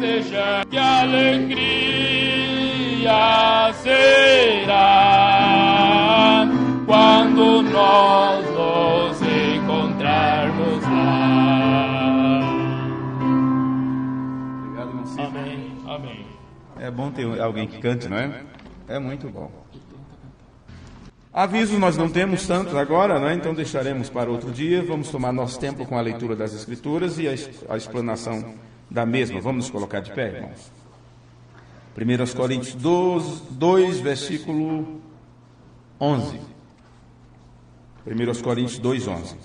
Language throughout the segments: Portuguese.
verdejar, que alegria será quando nós nos encontrarmos lá. Obrigado, Moacir. Amém, amém. É bom ter alguém que cante, não é? É muito bom. Avisos nós não temos tantos agora, né? Então deixaremos para outro dia. Vamos tomar nosso tempo com a leitura das Escrituras e a explanação da mesma. Vamos nos colocar de pé, irmãos. 1 Coríntios 2, versículo 11. 1 Coríntios 2, 11.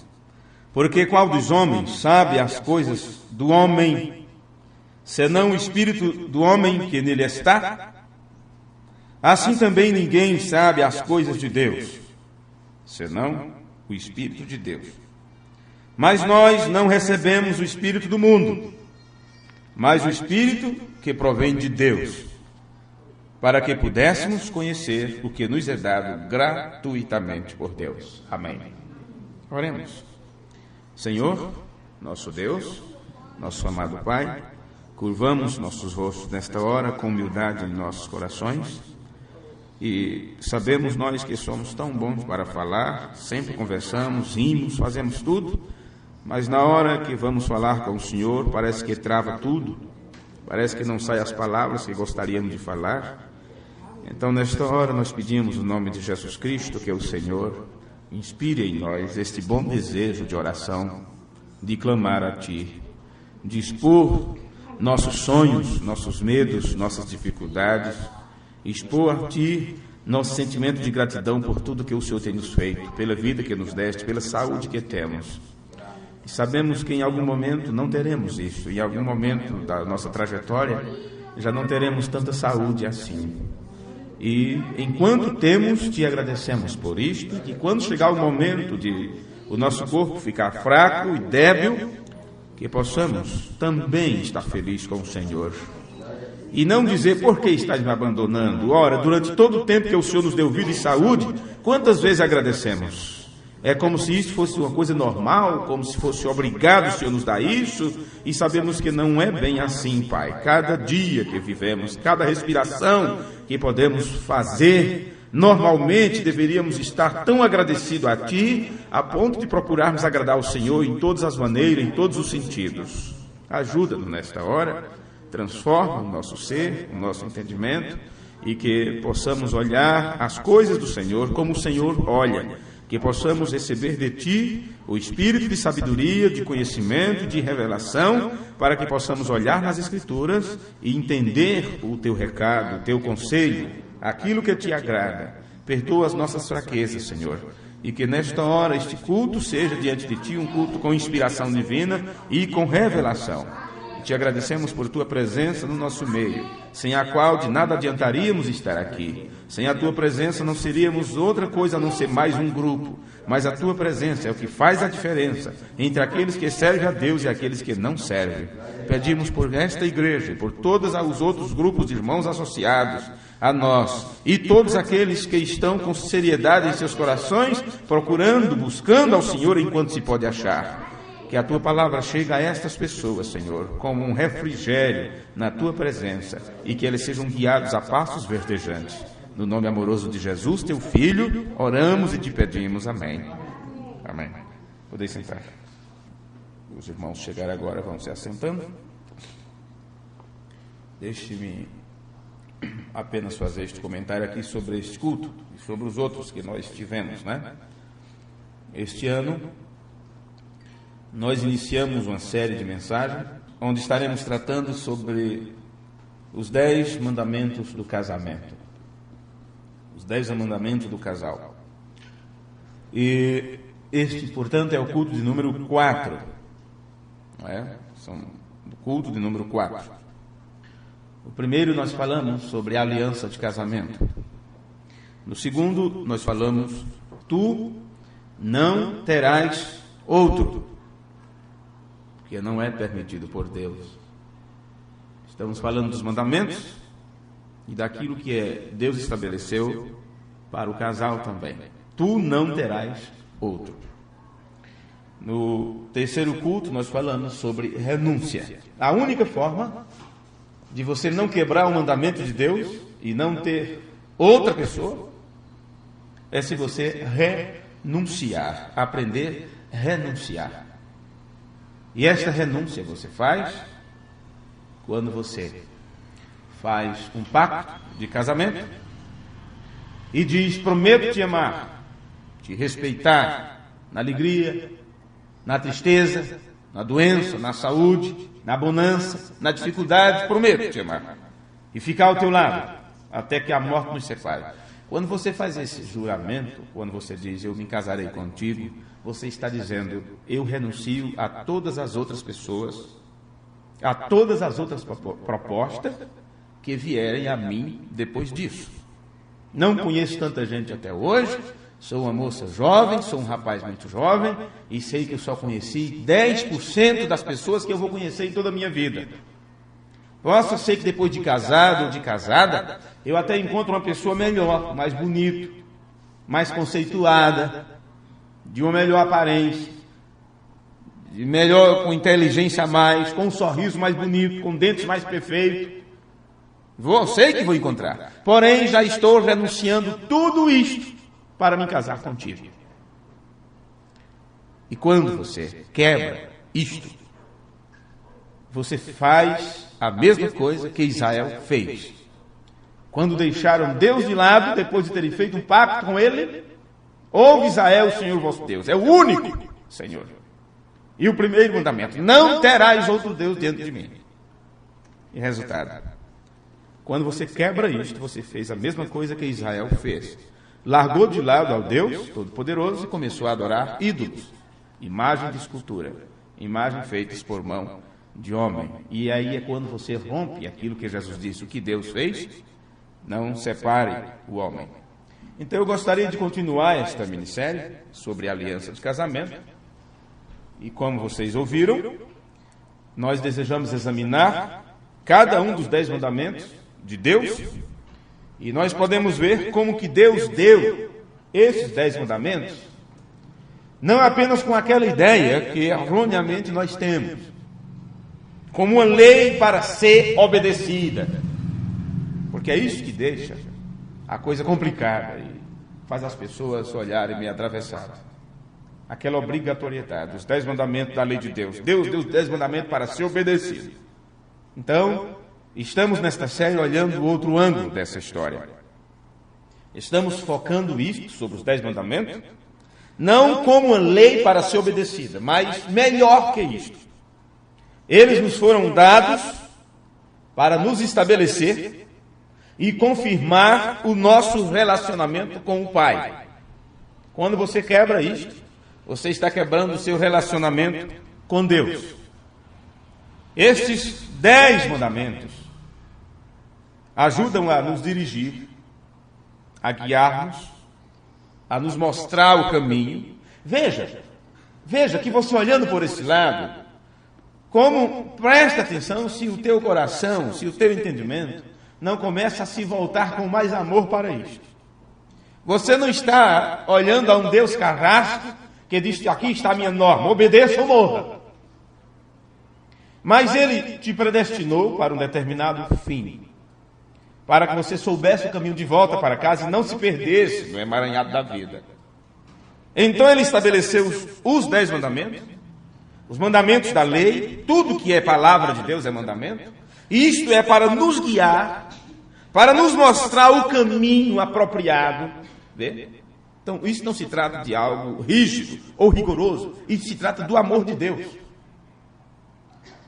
Porque qual dos homens sabe as coisas do homem, senão o espírito do homem que nele está? Assim também ninguém sabe as coisas de Deus, senão o Espírito de Deus. Mas nós não recebemos o Espírito do mundo, mas o Espírito que provém de Deus, para que pudéssemos conhecer o que nos é dado gratuitamente por Deus. Amém. Oremos. Senhor, nosso Deus, nosso amado Pai, curvamos nossos rostos nesta hora com humildade em nossos corações. E sabemos nós que somos tão bons para falar, sempre conversamos, rimos, fazemos tudo, mas na hora que vamos falar com o Senhor, parece que trava tudo, parece que não saem as palavras que gostaríamos de falar. Então, nesta hora, nós pedimos o nome de Jesus Cristo, que é o Senhor, inspire em nós este bom desejo de oração, de clamar a Ti, de expor nossos sonhos, nossos medos, nossas dificuldades, expor a Ti nosso sentimento de gratidão por tudo que o Senhor tem nos feito, pela vida que nos deste, pela saúde que temos. E sabemos que em algum momento não teremos isso, em algum momento da nossa trajetória já não teremos tanta saúde assim. E enquanto temos, Te agradecemos por isto, e quando chegar o momento de o nosso corpo ficar fraco e débil, que possamos também estar felizes com o Senhor. E não dizer, por que estás me abandonando? Ora, durante todo o tempo que o Senhor nos deu vida e saúde, quantas vezes agradecemos? É como se isso fosse uma coisa normal, como se fosse obrigado o Senhor nos dar isso, e sabemos que não é bem assim, Pai. Cada dia que vivemos, cada respiração que podemos fazer, normalmente deveríamos estar tão agradecidos a Ti, a ponto de procurarmos agradar o Senhor em todas as maneiras, em todos os sentidos. Ajuda-nos nesta hora. Transforma o nosso ser, o nosso entendimento, e que possamos olhar as coisas do Senhor como o Senhor olha, que possamos receber de Ti o espírito de sabedoria, de conhecimento, de revelação, para que possamos olhar nas Escrituras e entender o Teu recado, o Teu conselho, aquilo que Te agrada. Perdoa as nossas fraquezas, Senhor, e que nesta hora este culto seja diante de Ti um culto com inspiração divina e com revelação. Te agradecemos por Tua presença no nosso meio, sem a qual de nada adiantaríamos estar aqui. Sem a Tua presença não seríamos outra coisa a não ser mais um grupo, mas a Tua presença é o que faz a diferença entre aqueles que servem a Deus e aqueles que não servem. Pedimos por esta igreja e por todos os outros grupos de irmãos associados a nós e todos aqueles que estão com seriedade em seus corações, procurando, buscando ao Senhor enquanto se pode achar. Que a Tua palavra chegue a estas pessoas, Senhor, como um refrigério na Tua presença, e que eles sejam guiados a passos verdejantes. No nome amoroso de Jesus, Teu Filho, oramos e Te pedimos. Amém. Amém. Podeis sentar. Os irmãos chegaram agora, vão se assentando. Deixe-me apenas fazer este comentário aqui sobre este culto e sobre os outros que nós tivemos, né? Este ano nós iniciamos uma série de mensagens onde estaremos tratando sobre os 10 mandamentos do casamento. Os 10 mandamentos do casal. E este, portanto, é o culto de número 4. Não é? São o culto de número 4. O primeiro nós falamos sobre a aliança de casamento. No segundo nós falamos, tu não terás outro, que não é permitido por Deus. Estamos falando dos mandamentos e daquilo que Deus estabeleceu para o casal também. Tu não terás outro. No terceiro culto nós falamos sobre renúncia. A única forma de você não quebrar o mandamento de Deus e não ter outra pessoa, é se você renunciar, aprender a renunciar. E esta renúncia você faz quando você faz um pacto de casamento e diz: prometo te amar, te respeitar na alegria, na tristeza, na doença, na saúde, na bonança, na dificuldade, prometo te amar e ficar ao teu lado até que a morte nos separe. Quando você faz esse juramento, quando você diz eu me casarei contigo, você está dizendo eu renuncio a todas as outras pessoas, a todas as outras propostas que vierem a mim depois disso. Não conheço tanta gente até hoje, sou uma moça jovem, sou um rapaz muito jovem e sei que eu só conheci 10% das pessoas que eu vou conhecer em toda a minha vida. Posso ser que depois de casado ou de casada, eu até encontro uma pessoa melhor, mais bonita, mais conceituada, de uma melhor aparência, de melhor, com inteligência a mais, com um sorriso mais bonito, com dentes mais perfeitos. Sei que vou encontrar. Porém, já estou renunciando tudo isto para me casar contigo. E quando você quebra isto, você faz a mesma coisa que Israel fez. Quando deixaram Deus de lado, depois de terem feito um pacto com ele, ouve Israel, o Senhor vosso Deus, é o único Senhor. E o primeiro mandamento: não terás outro Deus diante de mim. E resultado, quando você quebra isto, você fez a mesma coisa que Israel fez. Largou de lado ao Deus Todo-Poderoso e começou a adorar ídolos, imagem de escultura, imagem feitas por mão de homem. E aí é quando você rompe aquilo que Jesus disse: o que Deus fez, não separe o homem. Então eu gostaria de continuar esta minissérie sobre a aliança de casamento. E como vocês ouviram, nós desejamos examinar cada um dos 10 mandamentos de Deus, e nós podemos ver como que Deus deu esses 10 mandamentos, não apenas com aquela ideia que erroneamente nós temos, como uma lei para ser obedecida, porque é isso que deixa a coisa complicada e faz as pessoas olharem meio atravessadas. Aquela obrigatoriedade, os 10 mandamentos da lei de Deus. Deus deu os 10 mandamentos para ser obedecido. Então, estamos nesta série olhando o outro ângulo dessa história. Estamos focando isto sobre os 10 mandamentos, não como uma lei para ser obedecida, mas melhor que isto. Eles nos foram dados para nos estabelecer e confirmar o nosso relacionamento com o Pai. Quando você quebra isto, você está quebrando o seu relacionamento com Deus. Estes 10 mandamentos ajudam a nos dirigir, a guiar-nos, a nos mostrar o caminho. Veja que você olhando por esse lado, como presta atenção se o teu coração, se o teu entendimento não começa a se voltar com mais amor para isto. Você não está olhando a um Deus carrasco que diz: aqui está a minha norma, obedeça ou morra. Mas Ele te predestinou para um determinado fim, para que você soubesse o caminho de volta para casa e não se perdesse no emaranhado da vida. Então Ele estabeleceu os 10 mandamentos, os mandamentos da lei, tudo que é palavra de Deus é mandamento. Isto é para nos guiar, para nos mostrar o caminho apropriado. Vê? Então, isso não se trata de algo rígido ou rigoroso, isso se trata do amor de Deus.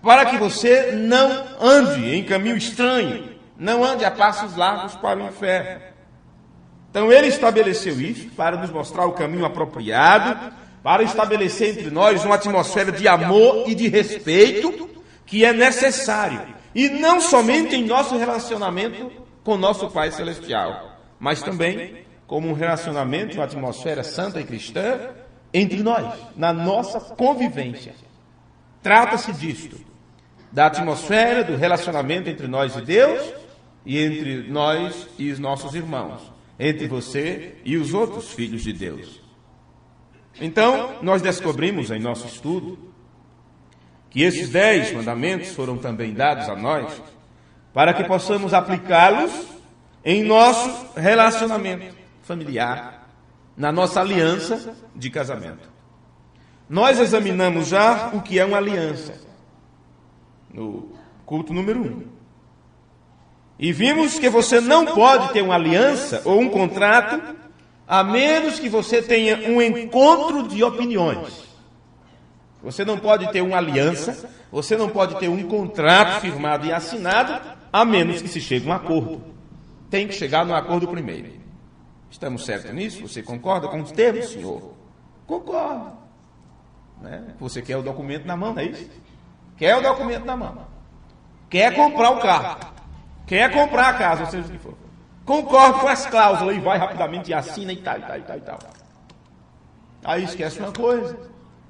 Para que você não ande em caminho estranho, não ande a passos largos para o inferno. Então, Ele estabeleceu isso para nos mostrar o caminho apropriado, para estabelecer entre nós uma atmosfera de amor e de respeito que é necessário. E não somente em nosso relacionamento com nosso Pai Celestial, mas também como um relacionamento, uma atmosfera santa e cristã entre nós, na nossa convivência. Trata-se disto, da atmosfera, do relacionamento entre nós e Deus, e entre nós e os nossos irmãos, entre você e os outros filhos de Deus. Então, nós descobrimos em nosso estudo que esses 10 mandamentos foram também dados a nós para que possamos aplicá-los em nosso relacionamento familiar, na nossa aliança de casamento. Nós examinamos já o que é uma aliança no culto número 1. E vimos que você não pode ter uma aliança ou um contrato a menos que você tenha um encontro de opiniões. Você não pode ter uma aliança, você não pode ter um contrato firmado e assinado, a menos que se chegue a um acordo. Tem que chegar no acordo primeiro. Estamos certos nisso? Você concorda com os termos, senhor? Concordo. Né? Você quer o documento na mão, não é isso? Quer o documento na mão. Quer comprar o carro. Quer comprar a casa, ou seja o que for. Concordo com as cláusulas e vai rapidamente e assina e tal. Aí esquece uma coisa,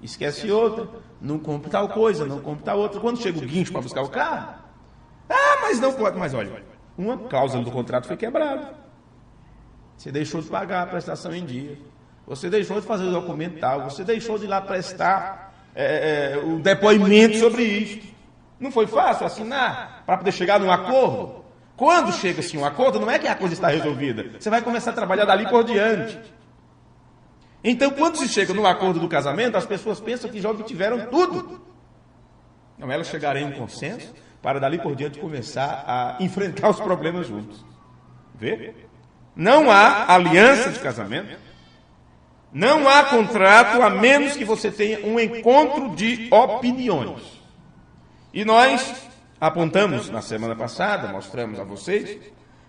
esquece outra, não compra tal coisa, não compra tal outra. Quando chega o guincho para buscar o carro, mas não pode. Mas olha, uma cláusula do contrato foi quebrada. Você deixou de pagar a prestação em dia. Você deixou de fazer o documento tal. Você deixou de ir lá prestar o depoimento sobre isso. Não foi fácil assinar para poder chegar num acordo? Quando chega-se um acordo, não é que a coisa está resolvida. Você vai começar a trabalhar dali por diante. Então, quando se chega no acordo do casamento, as pessoas pensam que já obtiveram tudo. Não, elas chegarem em um consenso para dali por diante começar a enfrentar os problemas juntos. Vê? Não há aliança de casamento, não há contrato, a menos que você tenha um encontro de opiniões. E nós apontamos na semana passada, mostramos a vocês,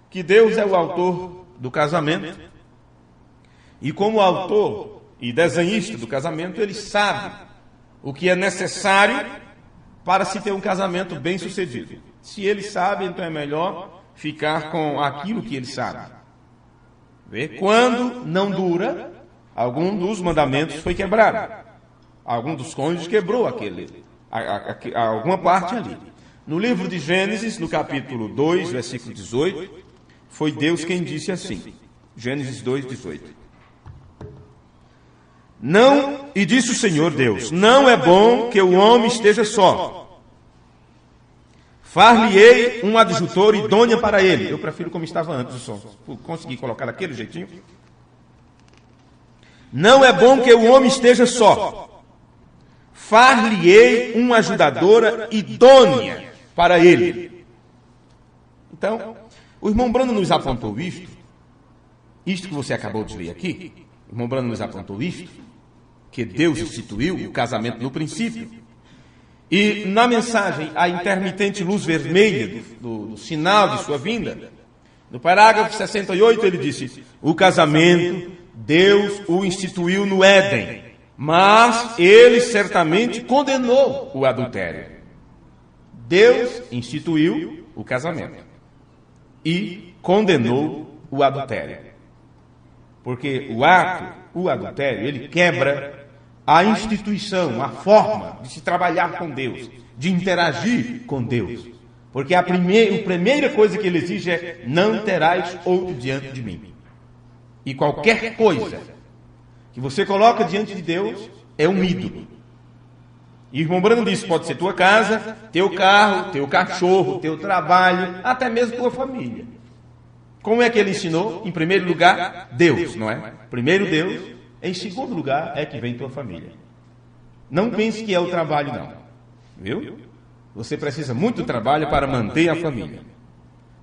que Deus é o autor do casamento. E como autor e desenhista do casamento, Ele sabe o que é necessário para se ter um casamento bem sucedido. Se Ele sabe, então é melhor ficar com aquilo que Ele sabe. Vê? Quando não dura, algum dos mandamentos foi quebrado. Algum dos cônjuges quebrou alguma parte ali. No livro de Gênesis, no capítulo 2, versículo 18, foi Deus quem disse assim. Gênesis 2, 18. Não, e disse o Senhor Deus, não é bom que o homem esteja só. Far-lhe-ei um adjutor idônea para ele. Eu prefiro como estava antes o som. Consegui colocar daquele jeitinho. Não é bom que o homem esteja só. Far-lhe-ei uma ajudadora idônea para ele. Então, o irmão Brando nos apontou isto que você acabou de ler aqui. O irmão Brando nos apontou isto, que Deus instituiu o casamento no princípio. E na mensagem, a intermitente luz vermelha do sinal de sua vinda, no parágrafo 68, ele disse: o casamento, Deus o instituiu no Éden, mas ele certamente condenou o adultério. Deus instituiu o casamento e condenou o adultério. Porque o adultério, ele quebra a instituição, a forma de se trabalhar com Deus, de interagir com Deus. Porque a primeira coisa que ele exige é: não terás outro diante de mim. E qualquer coisa que você coloca diante de Deus é um ídolo. E o irmão Brando disse: pode ser tua casa, teu carro, teu cachorro, teu trabalho, até mesmo tua família. Como é que ele ensinou? Em primeiro lugar, Deus, não é? Primeiro Deus. Em segundo lugar, é que vem tua família. Não pense que é o trabalho, não. Viu? Você precisa muito trabalho para manter a família.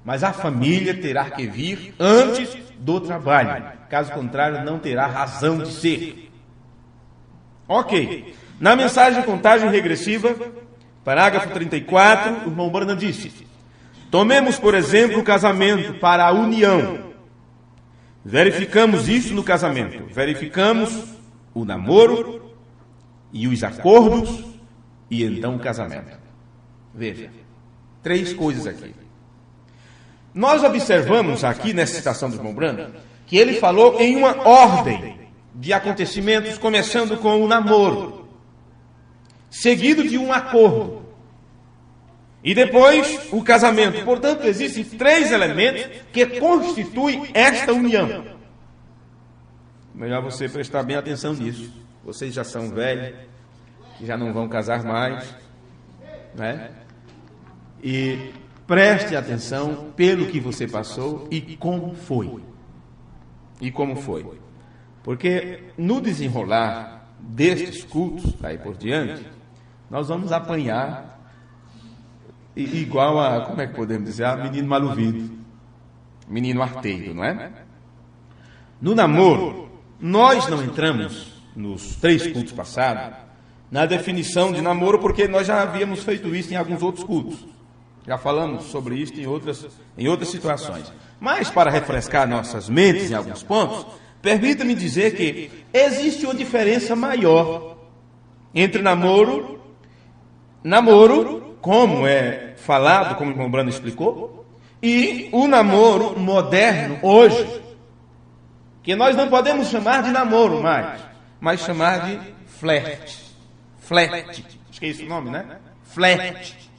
Mas a família terá que vir antes do trabalho. Caso contrário, não terá razão de ser. Ok. Na mensagem de contagem regressiva, parágrafo 34, o irmão Branham disse: tomemos, por exemplo, o casamento para a união. Verificamos isso no casamento. Verificamos o namoro e os acordos e então o casamento. Veja, 3 coisas aqui. Nós observamos aqui nessa citação do irmão Branham que ele falou em uma ordem de acontecimentos, começando com o namoro, seguido de um acordo e depois o casamento. Portanto, existem 3 elementos que constituem esta união. Melhor você prestar bem atenção nisso. Vocês já são velhos, já não vão casar mais, né? E preste atenção pelo que você passou e como foi. E como foi. Porque no desenrolar destes cultos, daí por diante, nós vamos apanhar igual a, como é que podemos dizer, a menino maluvido, menino arteiro, não é? No namoro, nós não entramos nos 3 cultos passados na definição de namoro, porque nós já havíamos feito isso em alguns outros cultos. Já falamos sobre isso em outras situações. Mas, para refrescar nossas mentes em alguns pontos, permita-me dizer que existe uma diferença maior entre namoro, como é falado, como o irmão Brando explicou, e o namoro moderno hoje, que nós não podemos chamar de namoro mais, mas chamar de flerte. Flerte. Acho que é esse o nome, né? Flerte.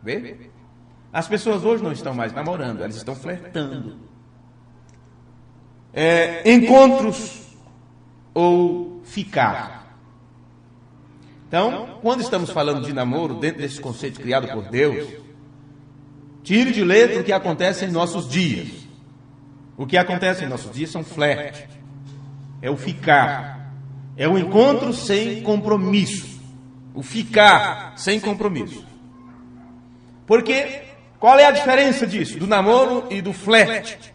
Vê? As pessoas hoje não estão mais namorando, elas estão flertando. Encontros ou ficar. Então, quando estamos falando de namoro, dentro desse conceito criado por Deus, tire de letra o que acontece em nossos dias. O que acontece em nossos dias são flerte. É o ficar. É o encontro sem compromisso. O ficar sem compromisso. Porque, qual é a diferença disso? Do namoro e do flerte?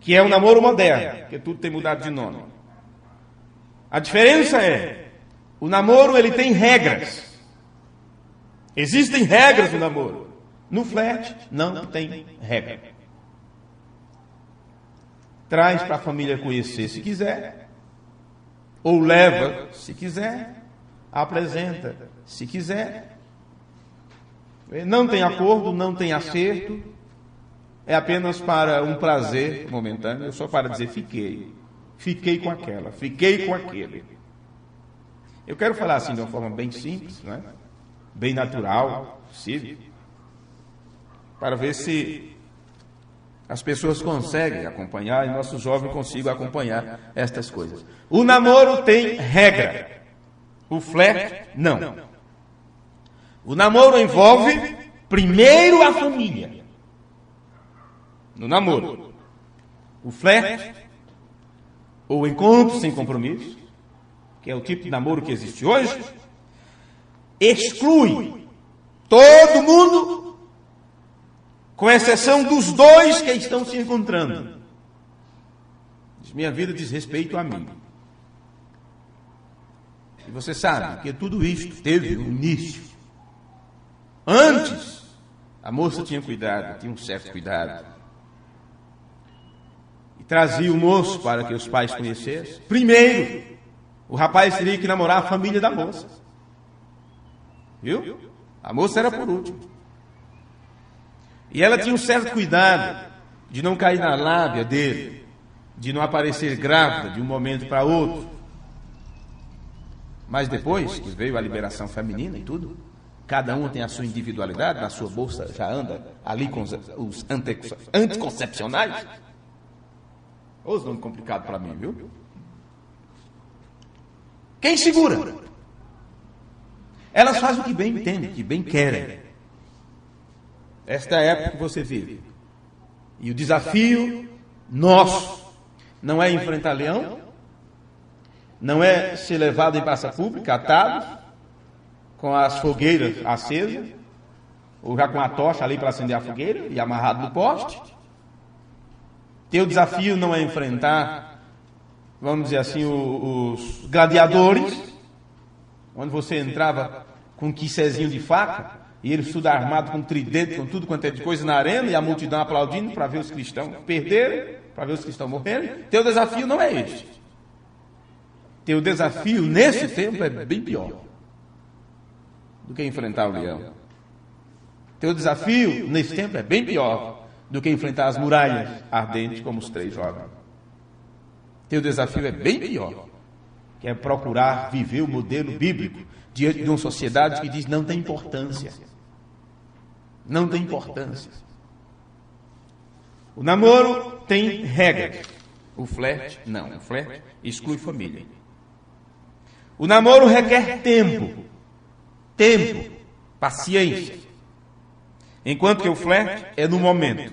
Que é o namoro moderno, porque tudo tem mudado de nome. A diferença é, o namoro ele tem regras. Existem regras no namoro. No flerte, não tem regra. Traz para a família conhecer se quiser, ou leva se quiser, apresenta se quiser. Não tem acordo, não tem acerto, é apenas para um prazer momentâneo, só para dizer fiquei com aquela, fiquei com aquele. Eu quero falar assim de uma forma bem simples, né? Bem natural, possível, para ver se as pessoas conseguem acompanhar e nossos jovens consigam acompanhar estas coisas. O namoro tem regra, o flerte não. O namoro envolve primeiro a família. No namoro. O flerte, ou encontro sem compromisso, que é o tipo de namoro que existe hoje, exclui todo mundo, com exceção dos 2 que estão se encontrando. Minha vida diz respeito a mim. E você sabe que tudo isto teve um início. Antes, a moça tinha cuidado, tinha um certo cuidado. E trazia o moço para que os pais conhecessem. Primeiro, o rapaz teria que namorar a família da moça. Viu? A moça era por último. E ela tinha um certo cuidado de não cair na lábia dele, de não aparecer grávida de um momento para outro. Mas depois que veio a liberação feminina e tudo, cada um tem a sua individualidade, na sua bolsa já anda ali com os anticoncepcionais. Os nomes complicados para mim, viu? Quem segura? Elas fazem o que bem entendem, o que bem querem. Esta é a época que você vive. E o desafio nosso não é enfrentar leão, não é ser levado em praça pública, atado, com as fogueiras acesas, ou já com a tocha ali para acender a fogueira e amarrado no poste. Teu desafio não é enfrentar, vamos dizer assim, os gladiadores, onde você entrava com um quicezinho de faca, e eles tudo armado com tridente, com tudo quanto é de coisa na arena, e a multidão aplaudindo para ver os cristãos perderem, para ver os cristãos morrerem. Teu desafio não é este. Teu desafio nesse tempo é bem pior do que enfrentar o leão. Teu desafio nesse tempo é bem pior do que enfrentar as muralhas ardentes como os 3 jovens. Teu desafio é bem pior, que é procurar viver o modelo bíblico diante de uma sociedade que diz não tem importância. Não tem importância. O namoro tem regras. O flerte, não. O flerte exclui família. O namoro requer tempo, paciência. Enquanto que o flerte é no momento.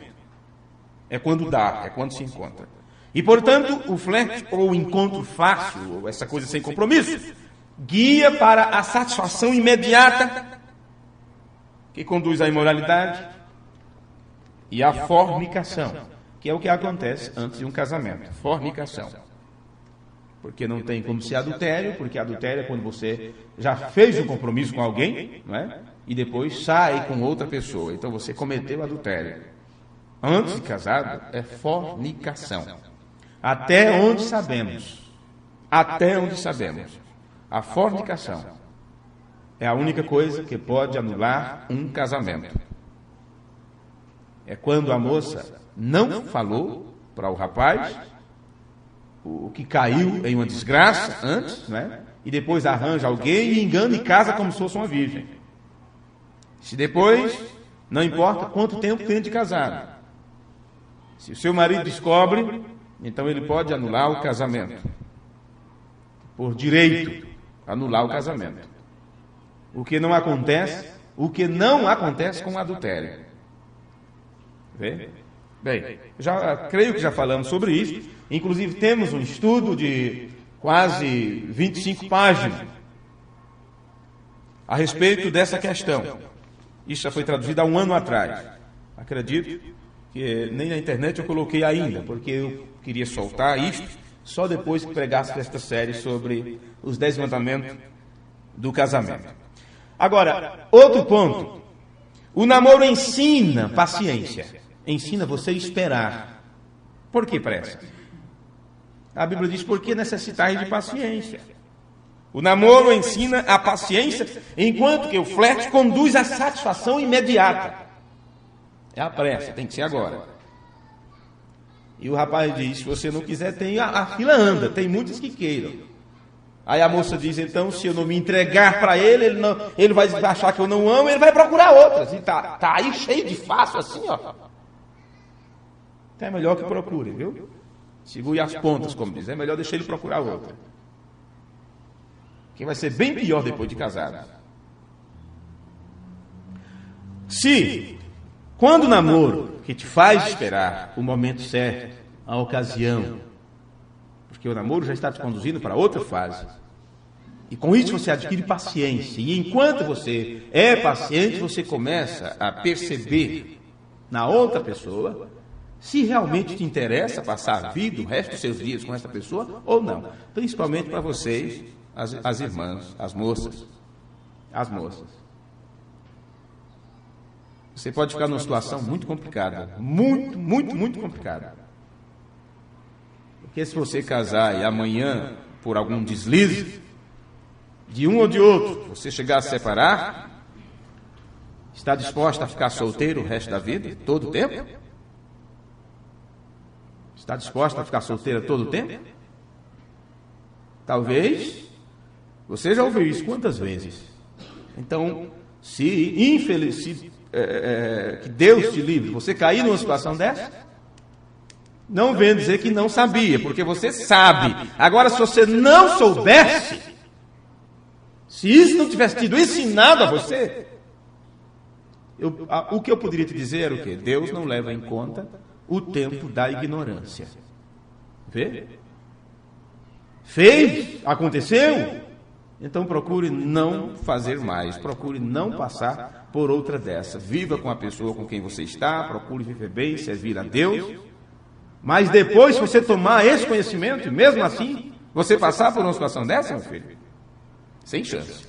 É quando dá, é quando se encontra. E, portanto, o flerte ou o encontro fácil, ou essa coisa sem compromisso, guia para a satisfação imediata que conduz à imoralidade e à fornicação, que é o que acontece antes de um casamento. Fornicação. Porque não tem como ser adultério, porque adultério é quando você já fez um compromisso com alguém, não é? E depois sai com outra pessoa. Então você cometeu adultério. Antes de casado, é fornicação. Até onde sabemos, a fornicação é a única coisa que pode anular um casamento. É quando a moça não falou para o rapaz o que caiu em uma desgraça antes, né? E depois arranja alguém e engana e casa como se fosse uma virgem. Se depois, não importa quanto tempo tem de casado, se o seu marido descobre, então ele pode anular o casamento. Por direito, anular o casamento. O que não acontece com o adultério. Vê? Bem, creio que já falamos sobre isso. Inclusive temos um estudo de quase 25 páginas a respeito dessa questão. Isso já foi traduzido há um ano atrás. Acredito que nem na internet eu coloquei ainda, porque eu queria soltar isto só depois que pregasse esta série sobre os 10 mandamentos do casamento. Agora, outro ponto. O namoro ensina paciência. Ensina você a esperar. Por que pressa? A Bíblia diz, por que necessitais de paciência? O namoro ensina a paciência, enquanto que o flerte conduz à satisfação imediata. É a pressa, tem que ser agora. E o rapaz diz, se você não quiser, a fila anda, tem muitos que queiram. Aí a moça diz, então, se eu não me entregar para ele, ele vai achar que eu não amo, ele vai procurar outras. E tá aí cheio de fácil assim, ó. Então é melhor que procure, viu? Segure as pontas, como diz. É melhor deixar ele procurar outra. Que vai ser bem pior depois de casado. Se, quando o namoro que te faz esperar o momento certo, a ocasião, porque o namoro já está te conduzindo para outra fase, e com isso você adquire paciência, e enquanto você é paciente, você começa a perceber na outra pessoa se realmente te interessa passar a vida, o resto dos seus dias com essa pessoa, ou não. Principalmente para vocês, as irmãs, as moças. Você pode ficar numa situação muito complicada. Muito complicada. Porque se você casar e amanhã, por algum deslize, de um ou de outro, você chegar a se separar, está disposta a ficar solteiro o resto da vida, todo o tempo? Está disposta a ficar solteira todo o tempo? Talvez. Você já ouviu isso quantas vezes? Então, que Deus te livre, você cair numa situação dessa, não venha dizer que não sabia, porque você sabe. Agora, se você não soubesse, se isso não tivesse sido ensinado a você, o que eu poderia te dizer era o quê? Deus não leva em conta o tempo da ignorância. Vê? Fez? Aconteceu? Então procure não fazer mais, procure não passar por outra dessa. Viva com a pessoa com quem você está, procure viver bem, servir a Deus. Mas depois, se você tomar esse conhecimento, e mesmo assim, você passar por uma situação dessa, meu filho, sem chance.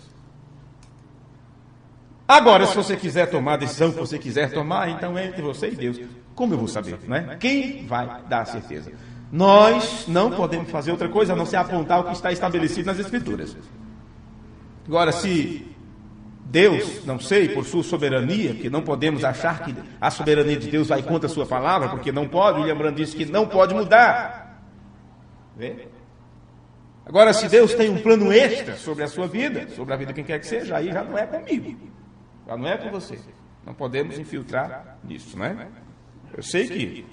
Agora, se você quiser tomar a decisão que você quiser tomar, então é entre você e Deus. Como eu vou saber, né? Quem vai dar a certeza? Nós não podemos fazer outra coisa a não ser apontar o que está estabelecido nas Escrituras. Agora, se Deus, não sei, por sua soberania, que não podemos achar que a soberania de Deus vai contra a sua palavra, porque não pode, William Branham disse que não pode mudar. Vê? Agora, se Deus tem um plano extra sobre a sua vida, sobre a vida de quem quer que seja, aí já não é comigo, já não é com você. Não podemos infiltrar nisso, né? Eu sei que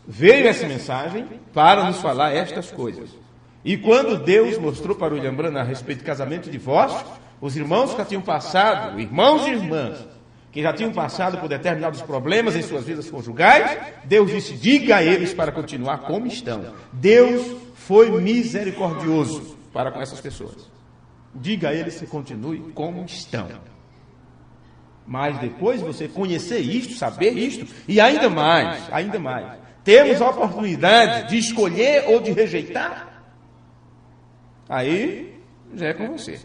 veio essa mensagem para nos falar estas coisas. E quando Deus mostrou para o William Branham a respeito de casamento e divórcio, os irmãos que já tinham passado, irmãos e irmãs, que já tinham passado por determinados problemas em suas vidas conjugais, Deus disse, diga a eles para continuar como estão. Deus foi misericordioso para com essas pessoas. Diga a eles que continue como estão. Mas depois de você conhecer isto, saber isto, e ainda mais, temos a oportunidade de escolher ou de rejeitar, aí já é com você.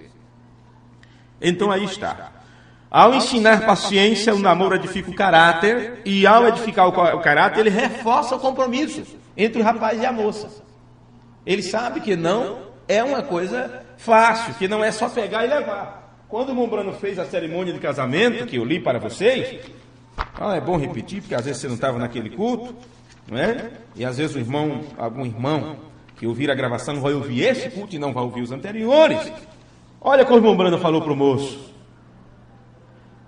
Então aí está. Ao ensinar paciência, o namoro edifica o caráter, e ao edificar o caráter, ele reforça o compromisso entre o rapaz e a moça. Ele sabe que não é uma coisa fácil, que não é só pegar e levar. Quando o Mombrano fez a cerimônia de casamento, que eu li para vocês, é bom repetir, porque às vezes você não estava naquele culto, não é? E às vezes algum irmão que ouvir a gravação vai ouvir esse culto e não vai ouvir os anteriores. Olha como o Mombrano falou para o moço.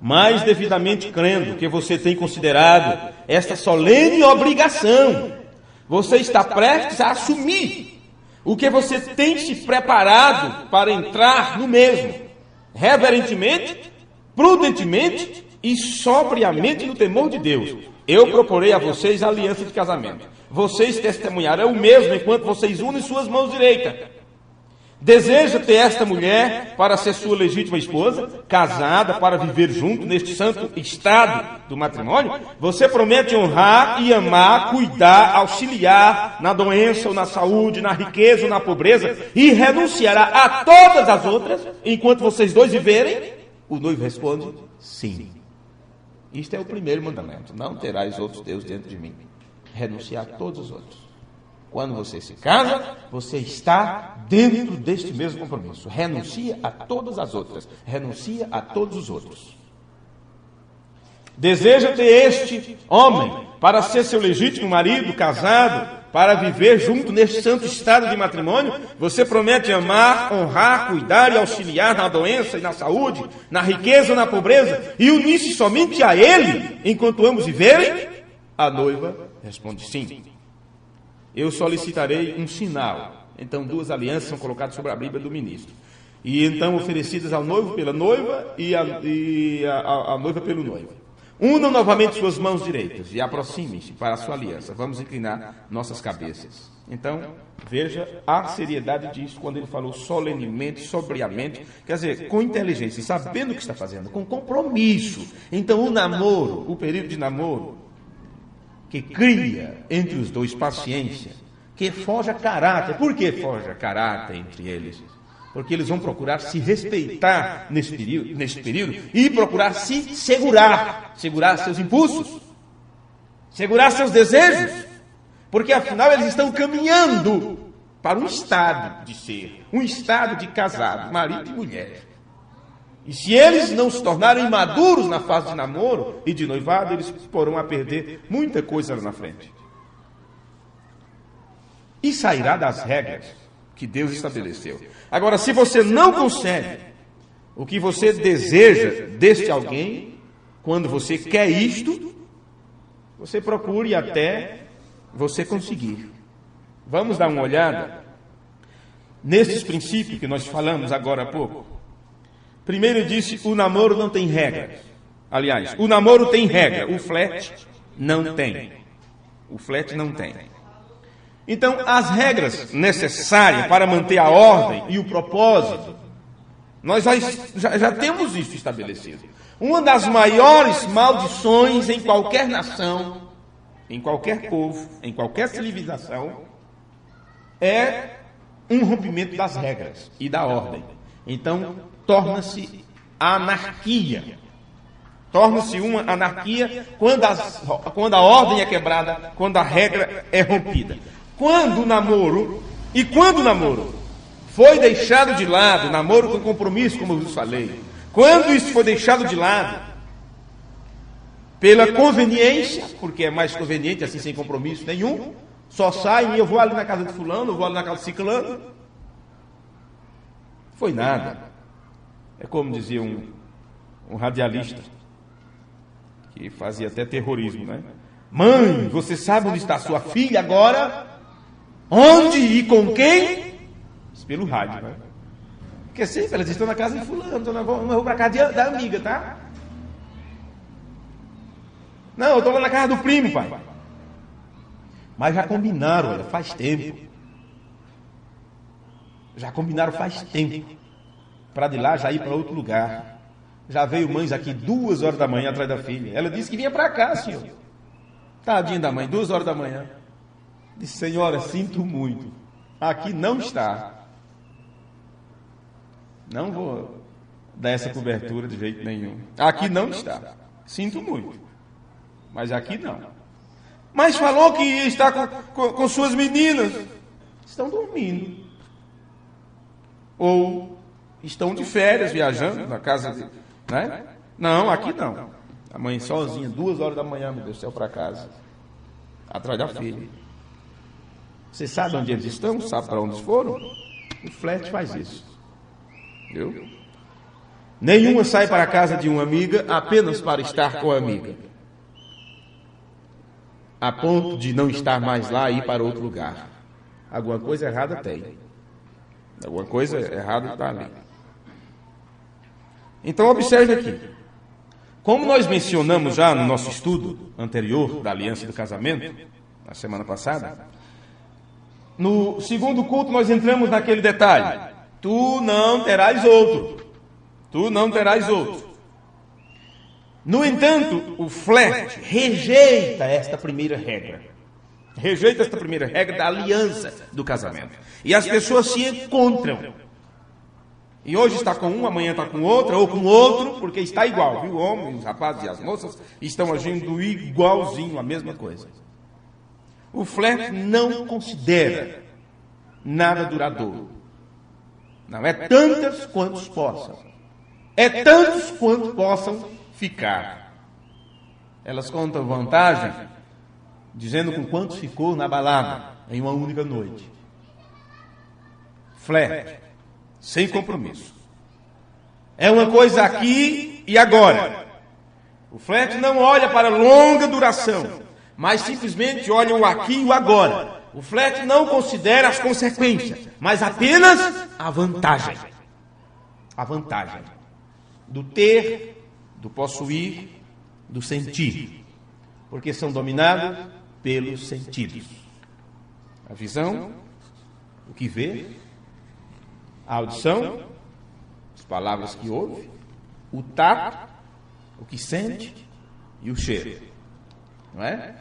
Mas devidamente crendo que você tem considerado esta solene obrigação, você está prestes a assumir o que você tem se preparado para entrar no mesmo, reverentemente, prudentemente e sobriamente no temor de Deus. Eu proporei a vocês a aliança de casamento. Vocês testemunharão o mesmo enquanto vocês unem suas mãos direitas. Deseja ter esta mulher para ser sua legítima esposa, casada para viver junto neste santo estado do matrimônio? Você promete honrar e amar, cuidar, auxiliar na doença ou na saúde, na riqueza ou na pobreza e renunciará a todas as outras enquanto vocês dois viverem? O noivo responde, sim. Isto é o primeiro mandamento. Não terás outros deuses dentro de mim. Renunciar a todos os outros. Quando você se casa, você está dentro deste mesmo compromisso. Renuncia a todas as outras. Renuncia a todos os outros. Deseja ter este homem para ser seu legítimo marido, casado, para viver junto neste santo estado de matrimônio? Você promete amar, honrar, cuidar e auxiliar na doença e na saúde, na riqueza ou na pobreza, e unir-se somente a ele, enquanto ambos viverem? A noiva responde sim. Eu solicitarei um sinal. Então, duas alianças são colocadas sobre a Bíblia do ministro. E então oferecidas ao noivo pela noiva e a noiva pelo noivo. Unam novamente suas mãos direitas e aproximem-se para a sua aliança. Vamos inclinar nossas cabeças. Então, veja a seriedade disso quando ele falou solenemente, sobriamente, quer dizer, com inteligência, sabendo o que está fazendo, com compromisso. Então, o namoro, o período de namoro, que cria entre os dois paciência, que forja caráter. Por que forja caráter entre eles? Porque eles vão procurar se respeitar nesse período e procurar se segurar seus impulsos, segurar seus desejos, porque afinal eles estão caminhando para um estado de ser, um estado de casado, marido e mulher. E se eles não se tornarem maduros na fase de namoro e de noivado, eles porão a perder muita coisa lá na frente. E sairá das regras que Deus estabeleceu. Agora, se você não consegue o que você deseja deste alguém, quando você quer isto, você procure até você conseguir. Vamos dar uma olhada nesses princípios que nós falamos agora há pouco. Primeiro eu disse, o namoro não tem regra. Aliás, o namoro tem regra, o flerte não tem. O flerte não tem. Então, as regras necessárias para manter a ordem e o propósito, nós já temos isso estabelecido. Uma das maiores maldições em qualquer nação, em qualquer povo, em qualquer civilização, é um rompimento das regras e da ordem. Então, torna-se anarquia. Torna-se uma anarquia quando a ordem é quebrada, quando a regra é rompida. Quando o namoro foi deixado de lado, namoro com compromisso, como eu vos falei, quando isso foi deixado de lado, pela conveniência, porque é mais conveniente assim, sem compromisso nenhum, só sai e eu vou ali na casa de fulano, eu vou ali na casa de ciclano, foi nada. É como dizia um radialista, que fazia até terrorismo, né? Mãe, você sabe onde está sua filha agora? Onde e com quem? Isso pelo rádio, né? Porque sempre elas estão na casa de fulano, então eu vou para casa da amiga, tá? Não, eu estou lá na casa do primo, pai. Mas já combinaram, olha, faz tempo. Já combinaram faz tempo. Para de lá já ir para outro lugar. Já veio mães aqui 2 horas da manhã atrás da filha. Ela disse que vinha para cá, senhor. Tadinha da mãe, 2 horas da manhã. Disse, senhora, sinto muito. Aqui não está. Não vou dar essa cobertura de jeito nenhum. Aqui não está. Sinto muito. Mas aqui não. Mas falou que está com suas meninas. Estão dormindo. Ou estão de férias, viajando na casa de... Né? Não, aqui não. A mãe sozinha, 2 horas da manhã, meu Deus do céu, para casa. Atrás da filha. Você sabe onde eles estão? Sabe para onde foram? O flerte faz isso. Viu? Nenhuma sai para a casa de uma amiga apenas para estar com a amiga. A ponto de não estar mais lá e ir para outro lugar. Alguma coisa errada tem. Alguma coisa errada está ali. Então observe aqui. Como nós mencionamos já no nosso estudo anterior da aliança do casamento, na semana passada, no segundo culto nós entramos naquele detalhe. Tu não terás outro. Tu não terás outro. No entanto, o flerte rejeita esta primeira regra. Rejeita esta primeira regra da aliança do casamento. E as pessoas se encontram. E hoje está com um, amanhã está com outra, ou com outro, porque está igual, viu? O homem, os rapazes e as moças estão agindo igualzinho, a mesma coisa. O flerte não considera nada duradouro. Não é tantas quantos possam. É tantos quantos possam ficar. Elas contam vantagem, dizendo com quantos ficou na balada, em uma única noite. Flerte, sem compromisso. É uma coisa aqui e agora. O flerte não olha para longa duração, mas simplesmente olha o aqui e o agora. O flerte não considera as consequências, mas apenas a vantagem. A vantagem do ter, do possuir, do sentir. Porque são dominados pelos sentidos. A visão, o que vê, a audição, as palavras que ouve, o tato, o que sente e o cheiro. Não é?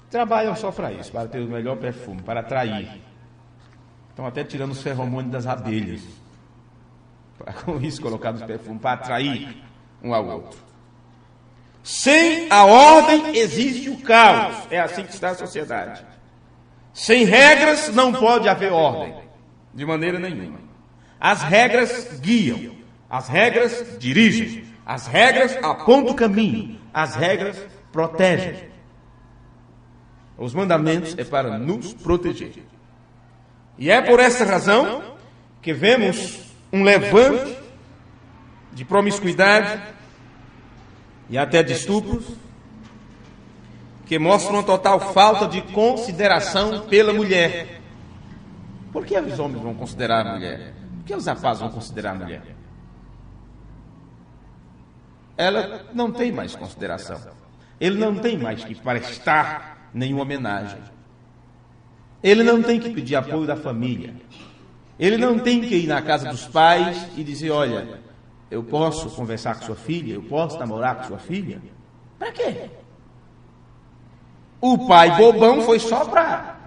Trabalham só para isso, para ter o melhor perfume, para atrair. Estão até tirando os feromônios das abelhas. Para com isso colocar nos perfumes, para atrair um ao outro. Sem a ordem existe o caos. É assim que está a sociedade. Sem regras não pode haver ordem. De maneira nenhuma. As regras guiam. As regras dirigem. As regras apontam o caminho. As regras protegem. Os mandamentos é para nos proteger. E é por essa razão que vemos um levante de promiscuidade e até de estupros, que mostram uma total falta de consideração pela mulher. Por que os homens vão considerar a mulher? Por que os rapazes vão considerar a mulher? Ela não tem mais consideração. Ele não tem mais que prestar nenhuma homenagem. Ele não tem que pedir apoio da família. Ele não tem que ir na casa dos pais e dizer, olha, eu posso conversar com sua filha? Eu posso namorar com sua filha? Para quê? O pai bobão foi só para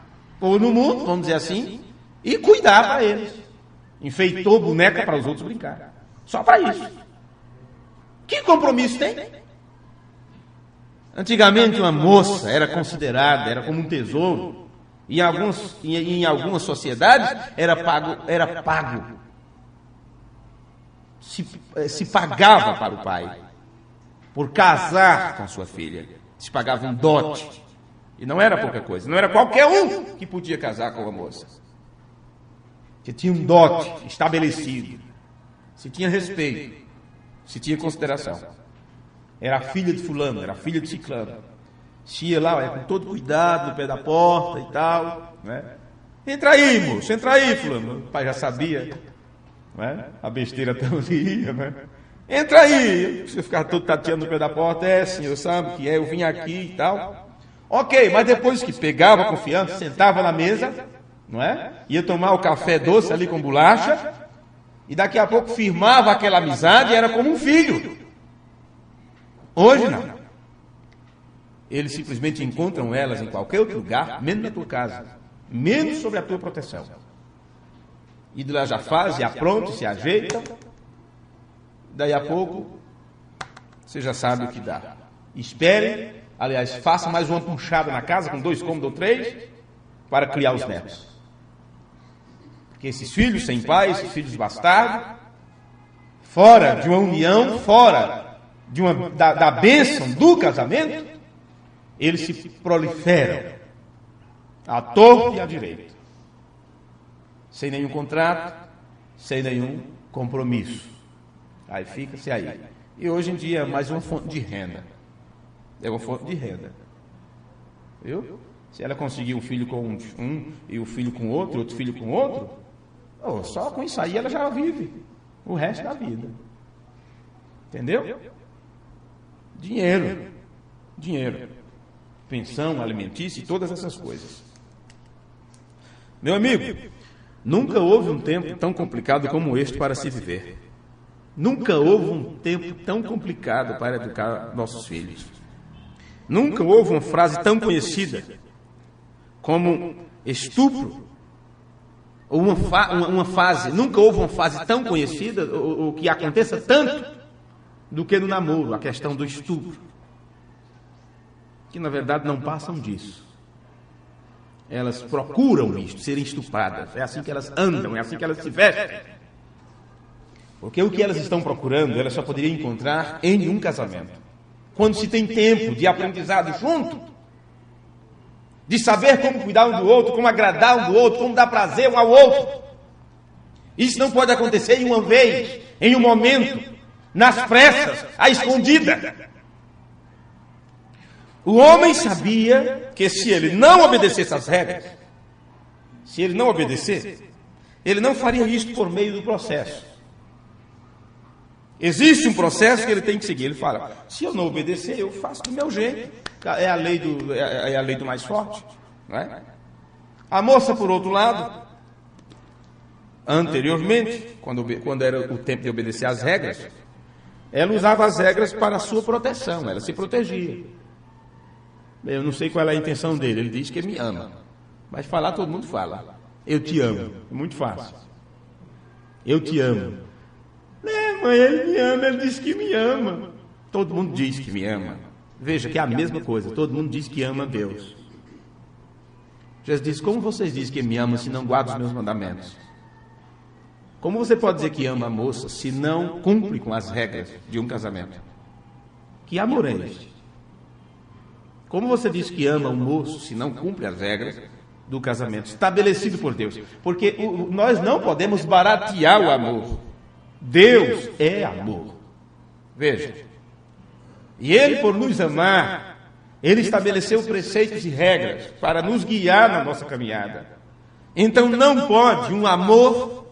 pôr no mundo, vamos dizer assim, e cuidar para eles. Enfeitou boneca para os outros brincar. Só para isso. Que compromisso tem? Antigamente uma moça era considerada, era como um tesouro. Em algumas sociedades era pago. Se pagava para o pai por casar com sua filha. Se pagava um dote. E não era pouca coisa. Não era qualquer um que podia casar com a moça. Que tinha um dote estabelecido. Se tinha respeito. Se tinha consideração. Era a filha de fulano, era a filha de ciclano. Se ia lá, com todo cuidado, no pé da porta e tal, né? Entra aí, moço, entra aí, fulano. O pai já sabia, né? A besteira tão ia, né? Entra aí. Você ficar todo tateando no pé da porta. Senhor, sabe que eu vim aqui e tal. Ok, mas depois que pegava a confiança, sentava na mesa, não é? Ia tomar o café doce ali com bolacha, e daqui a pouco firmava aquela amizade, era como um filho. Hoje não. Eles simplesmente encontram elas em qualquer outro lugar, menos na tua casa, menos sobre a tua proteção. E de lá já faz, já pronto, se ajeitam. Daí a pouco, você já sabe o que dá. Espere, aliás, faça mais uma puxada na casa, com 2 cômodos ou 3, para criar os netos. Porque esses filhos sem pai, esses filhos bastardos, fora de uma união, fora de da bênção do casamento, eles se proliferam à torta e à direita, sem nenhum contrato, sem nenhum compromisso. Aí fica-se aí. E hoje em dia é mais uma fonte de renda. É uma fonte de renda. Viu? Se ela conseguir um filho com um e o filho com outro, outro filho com outro, só com isso aí ela já vive o resto da vida. Entendeu? Dinheiro. Pensão, alimentícia e todas essas coisas. Meu amigo, nunca houve um tempo tão complicado como este para se viver. Nunca houve um tempo tão complicado para educar nossos filhos. Nunca houve uma frase tão conhecida como estupro, ou uma fase, nunca houve uma fase tão conhecida, ou que aconteça tanto, do que no namoro, a questão do estupro. Que na verdade não passam disso. Elas procuram isto, serem estupradas. É assim que elas andam, é assim que elas se vestem. Porque o que elas estão procurando, elas só poderiam encontrar em um casamento. Quando se tem tempo de aprendizado junto, de saber como cuidar um do outro, como agradar um do outro, como dar prazer um ao outro. Isso não pode acontecer em uma vez, em um momento, nas pressas, à escondida. O homem sabia que se ele não obedecesse às regras, se ele não obedecer, ele não faria isso por meio do processo. Existe um processo que ele tem que seguir. Ele fala, se eu não obedecer, eu faço do meu jeito. É a lei do mais forte. Não é? A moça, por outro lado, anteriormente, quando era o tempo de obedecer às regras, ela usava as regras para a sua proteção, ela se protegia. Eu não sei qual é a intenção dele, ele diz que me ama. Mas falar todo mundo fala. Eu te amo, é muito fácil. Eu te amo. Mãe, ele me ama, ele diz que me ama. Todo mundo diz que me ama. Veja que é a mesma coisa, todo mundo diz que ama Deus. Jesus diz, como vocês dizem que me amam se não guardam os meus mandamentos? Como você pode dizer que ama a moça se não cumpre com as regras de um casamento? Que amor é este? Como você diz que ama um moço se não cumpre as regras do casamento estabelecido por Deus? Porque nós não podemos baratear o amor. Deus é amor. Veja. E Ele, por nos amar, Ele estabeleceu preceitos e regras para nos guiar na nossa caminhada. Então não pode um amor,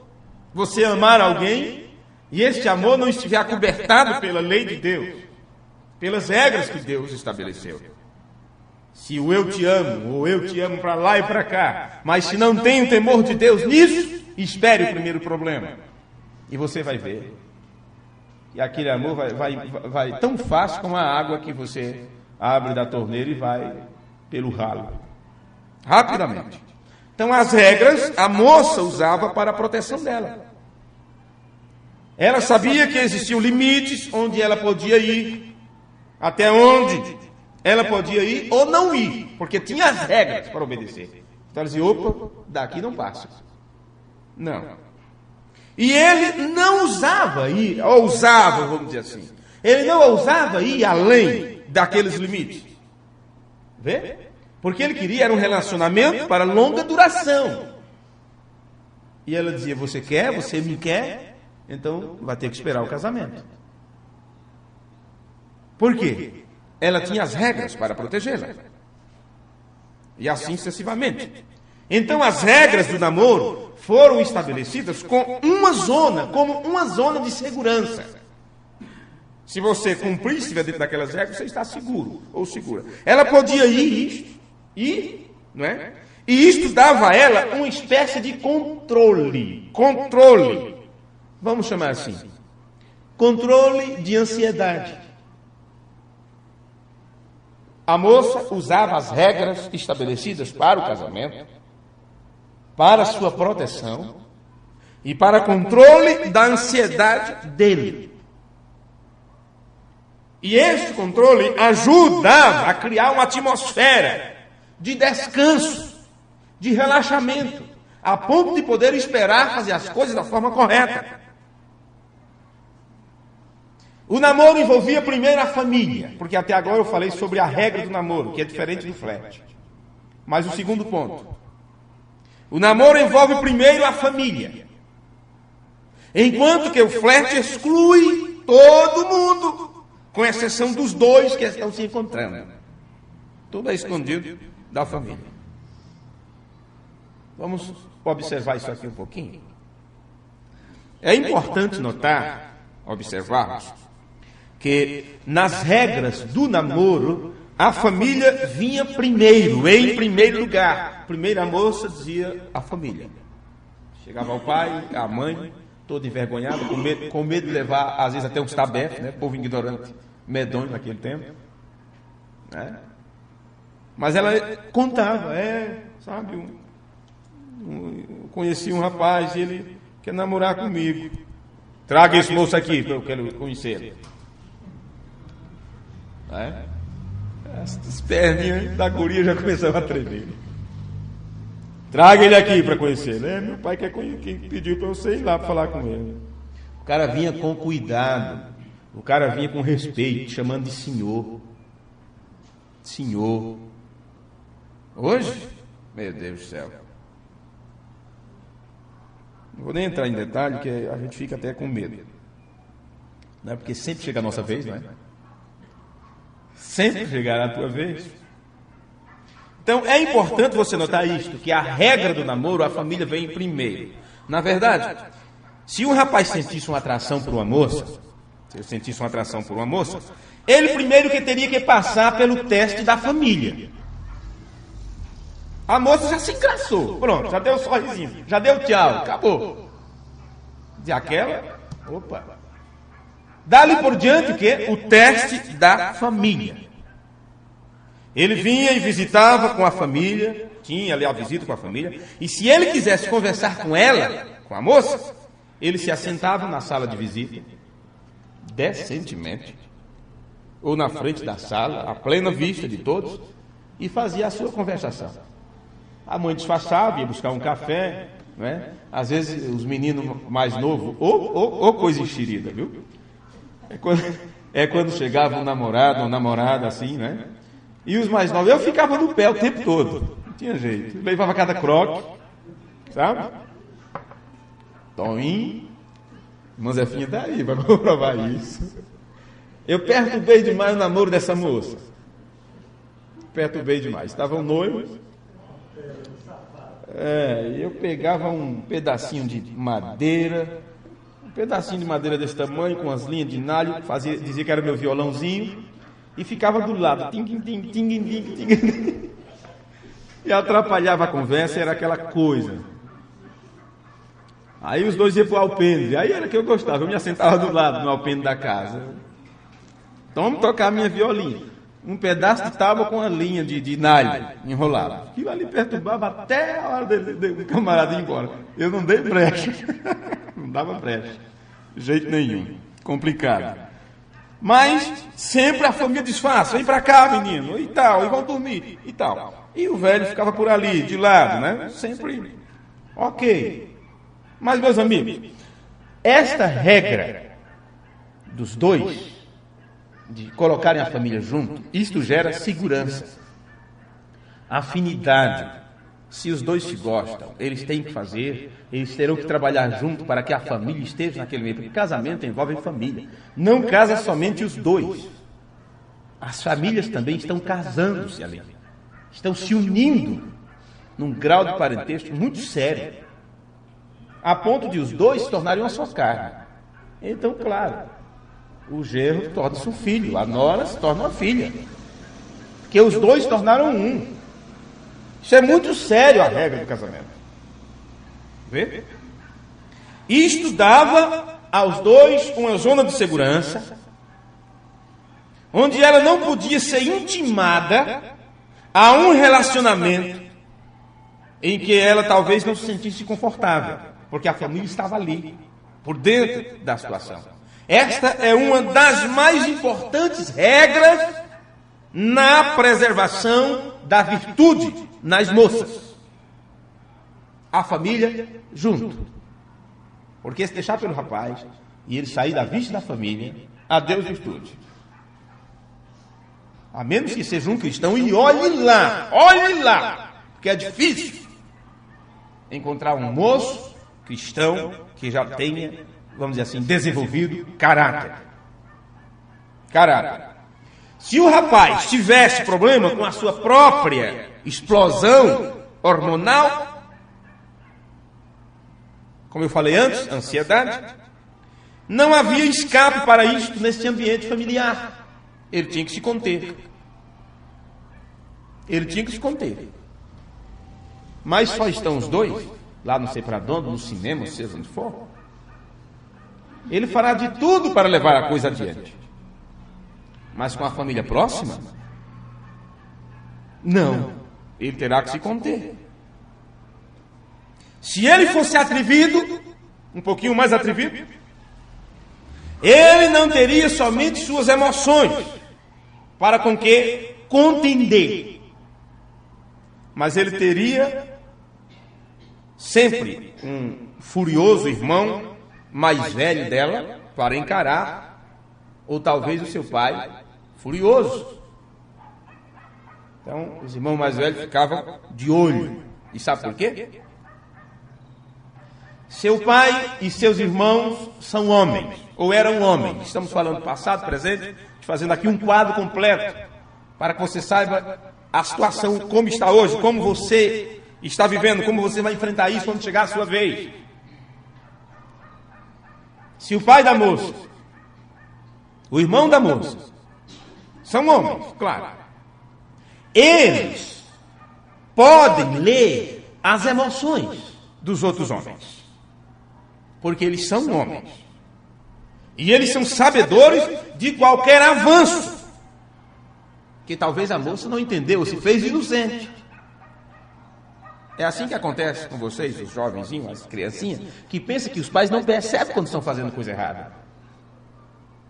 você amar alguém, e este amor não estiver acobertado pela lei de Deus, pelas regras que Deus estabeleceu. Se o eu te amo, ou eu te amo para lá e para cá, mas se não tem o temor de Deus nisso, espere o primeiro problema. E você vai ver. E aquele amor vai tão fácil como a água que você abre da torneira e vai pelo ralo. Rapidamente. Então as regras a moça usava para a proteção dela. Ela sabia que existiam limites onde ela podia ir, até onde ela podia ir ou não ir, porque tinha as regras para obedecer. Então ela dizia, opa, daqui não passa. Não. E ele não ousava ir, ousava, vamos dizer assim. Ele não ousava ir além daqueles limites. Vê? Porque ele queria um relacionamento para longa duração. E ela dizia, você quer, você me quer, então vai ter que esperar o casamento. Por quê? Ela tinha as regras para protegê-la. E assim sucessivamente. Então as regras do namoro foram estabelecidas como uma zona de segurança. Se você cumprir, estiver dentro daquelas regras, você está seguro ou segura. Ela podia ir, não é? E isto dava a ela uma espécie de controle. Vamos chamar assim. Controle de ansiedade. A moça usava as regras estabelecidas para o casamento, para sua proteção e para controle da ansiedade dele. E este controle ajudava a criar uma atmosfera de descanso, de relaxamento, a ponto de poder esperar fazer as coisas da forma correta. O namoro envolvia primeiro a família, porque até agora eu falei sobre a regra do namoro, que é diferente do flerte. Mas o segundo ponto. O namoro envolve primeiro a família, enquanto que o flerte exclui todo mundo, com exceção dos dois que estão se encontrando. Tudo é escondido da família. Vamos observar isso aqui um pouquinho. É importante observarmos, que nas regras do namoro, a família vinha primeiro, em primeiro lugar. Primeiro a moça dizia a família. Chegava o pai, a mãe, todo envergonhado, com medo de levar, às vezes, até uns tabefes, né? Povo ignorante, medonho naquele tempo. Né? Mas ela contava, sabe, conheci um rapaz e ele quer namorar comigo. Traga esse moço aqui para eu quero conhecê-lo. As perninhas da guria já começavam a tremer. Traga ele aqui para conhecer. Meu pai quem pediu para você ir lá para falar com ele. O cara vinha com cuidado, o cara vinha com respeito, chamando de senhor. Senhor. Hoje, meu Deus do céu. Não vou nem entrar em detalhe, que a gente fica até com medo. Não é? Porque sempre chega a nossa vez, não é? Sempre chegará a tua vez. Então, é importante você notar isto, que a regra do namoro, a família vem primeiro. Na verdade, se um rapaz sentisse uma atração por uma moça, ele primeiro que teria que passar pelo teste da família. A moça já se engraçou, pronto, já deu um sorrisinho, já deu tchau, acabou. De aquela, opa. Dali por diante o quê? O teste da família. Ele vinha e visitava com a família, tinha ali a visita com a família, e se ele quisesse conversar com ela, com a moça, ele se assentava na sala de visita, decentemente, ou na frente da sala, à plena vista de todos, e fazia a sua conversação. A mãe disfarçava, ia buscar um café, não é? Às vezes os meninos mais novos, ou coisa enxerida, viu? É quando chegava um namorado ou namorada assim, né? E os mais novos, eu ficava no pé o tempo todo, não tinha jeito. Levava cada croque, sabe? Toninho, irmã Zefinha tá aí, vai comprovar isso. Eu perturbei demais o namoro dessa moça. Perturbei demais. Estavam noivos. Eu pegava um pedacinho de madeira, desse tamanho, com as linhas de nalho, dizia que era meu violãozinho, e ficava do lado, ting, ting, ting, ting, ting, e atrapalhava a conversa, era aquela coisa. Aí os dois iam para o alpendre, aí era que eu gostava, eu me assentava do lado no alpendre da casa. Então vamos tocar a minha violinha. Um pedaço de tábua com a linha de nalho enrolado. Aquilo ali perturbava até a hora do camarada ir embora. Eu não dei brecha. Não dava brecha. De jeito nenhum. Complicado. Mas sempre a família disfarça. Vem pra cá, menino. E tal. E vão dormir. E tal. E o velho ficava por ali, de lado, né? Sempre. Ok. Mas, meus amigos, esta regra dos dois, de colocarem a família junto, isto gera segurança, afinidade. Se os dois se gostam, eles têm que fazer, eles terão que trabalhar junto para que a família esteja naquele meio, porque casamento envolve família. Não casa somente os dois. As famílias também estão casando-se ali, estão se unindo num grau de parentesco muito sério, a ponto de os dois se tornarem uma só carne. Então, claro, o genro torna-se um filho, a nora se torna uma filha. Porque os dois se tornaram um. Isso é muito sério, a regra do casamento. Vê? Isto dava aos dois uma zona de segurança, onde ela não podia ser intimada a um relacionamento em que ela talvez não se sentisse confortável, porque a família estava ali, por dentro da situação. Esta é uma das mais importantes regras na preservação da virtude nas moças. A família junto. Porque se deixar pelo rapaz e ele sair da vista da família, adeus virtude. A menos que seja um cristão e olhe lá, porque é difícil encontrar um moço cristão que já tenha, vamos dizer assim, desenvolvido caráter. Se o rapaz tivesse problema com a sua própria explosão hormonal, como eu falei antes, ansiedade, não havia escape para isto nesse ambiente familiar. Ele tinha que se conter. Mas só estão os dois, lá no separador, no cinema, seja onde for. Ele fará de tudo para levar a coisa adiante. Mas com a família próxima, não. Ele terá que se conter. Se ele fosse atrevido, um pouquinho mais atrevido, ele não teria somente suas emoções para com que contender, mas ele teria sempre um furioso irmão mais velho dela para encarar, ou talvez o seu pai furioso. Então, os irmãos mais velhos ficavam de olho. E sabe por quê? Seu pai e seus irmãos são homens, ou eram homens. Estamos falando passado, presente, fazendo aqui um quadro completo, para que você saiba a situação, como está hoje, como você está vivendo, como você vai enfrentar isso quando chegar a sua vez. Se o pai da moça, o irmão da moça, são homens, claro, eles podem ler as emoções dos outros homens. Porque eles são homens. E eles são sabedores de qualquer avanço que talvez a moça não entendeu, ou se fez inocente. É assim que acontece com vocês, os jovenzinhos, as criancinhas, que pensam que os pais não percebem quando estão fazendo coisa errada.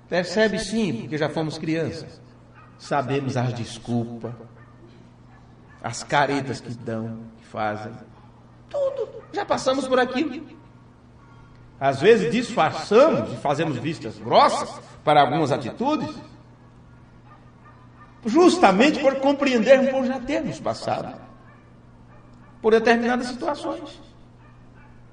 Percebe sim, porque já fomos crianças. Sabemos as desculpas, as caretas que dão, que fazem. Tudo, já passamos por aquilo. Às vezes disfarçamos e fazemos vistas grossas para algumas atitudes, justamente por compreendermos por já termos passado por determinadas situações.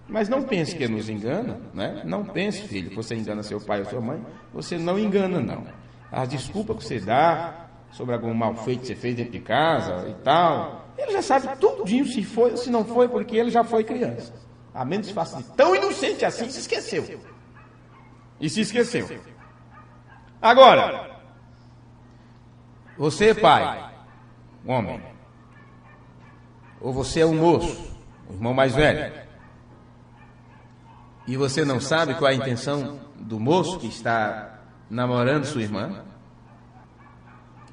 Mas não pense que nos engana, né? Não pense, filho, que você engana seu pai ou sua mãe. Você não engana, não. As desculpas que você dá sobre algum mal feito que você fez dentro de casa e tal, ele já sabe tudinho se foi ou se não foi, porque ele já foi criança. A menos que faça de tão inocente assim, se esqueceu. E se esqueceu. Agora, você é pai, um homem, ou você é um moço, um irmão mais velho, e você não sabe qual é a intenção do moço que está namorando sua irmã,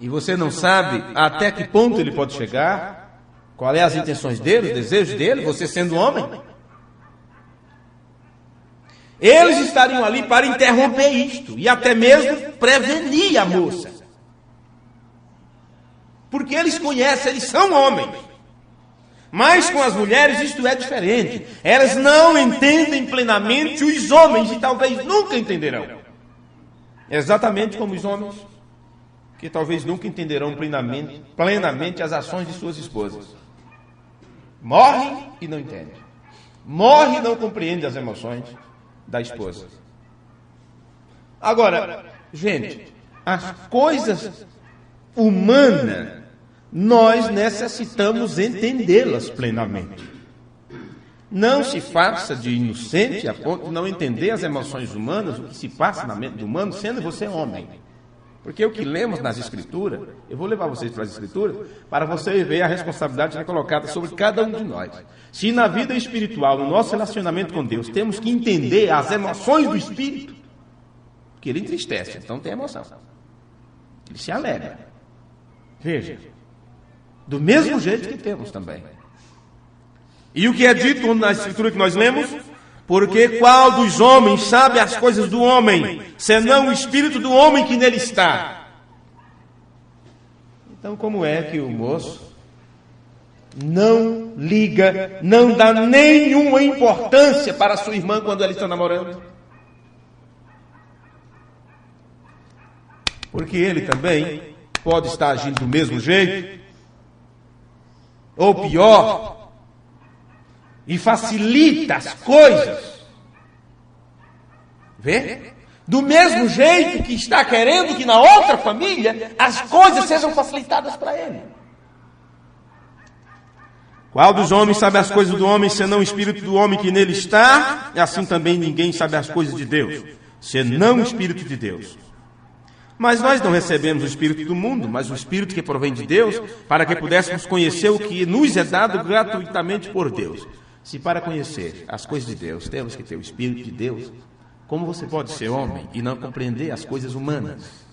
e você não sabe até que ponto ele pode chegar, qual é as intenções dele, os desejos dele, você sendo homem, eles estariam ali para interromper isto e até mesmo prevenir a moça. Porque eles conhecem, eles são homens. Mas com as mulheres isto é diferente. Elas não entendem plenamente os homens e talvez nunca entenderão. Exatamente como os homens que talvez nunca entenderão plenamente as ações de suas esposas. Morre e não entende. Morre e não compreende as emoções da esposa. Agora, gente, as coisas humanas, nós necessitamos entendê-las plenamente. Não se faça de inocente a ponto de não entender as emoções humanas, o que se passa na mente do humano, sendo você homem. Porque o que lemos nas Escrituras, eu vou levar vocês para as Escrituras, para você ver a responsabilidade que é colocada sobre cada um de nós. Se na vida espiritual, no nosso relacionamento com Deus, temos que entender as emoções do Espírito, porque ele entristece, então tem emoção. Ele se alegra. Veja, do mesmo jeito que temos também. E o que é dito na Escritura que nós lemos? Porque qual dos homens sabe as coisas do homem, senão o espírito do homem que nele está? Então, como é que o moço não liga, não dá nenhuma importância para sua irmã quando ela está namorando? Porque ele também pode estar agindo do mesmo jeito, ou pior, e facilita as coisas. Vê? Do mesmo jeito que está querendo que na outra família as coisas sejam facilitadas para ele. Qual dos homens sabe as coisas do homem, senão o espírito do homem que nele está? E assim também ninguém sabe as coisas de Deus, senão o espírito de Deus. Mas nós não recebemos o espírito do mundo, mas o espírito que provém de Deus, para que pudéssemos conhecer o que nos é dado gratuitamente por Deus. Se para conhecer as coisas de Deus temos que ter o Espírito de Deus, como você pode ser homem e não compreender as coisas humanas?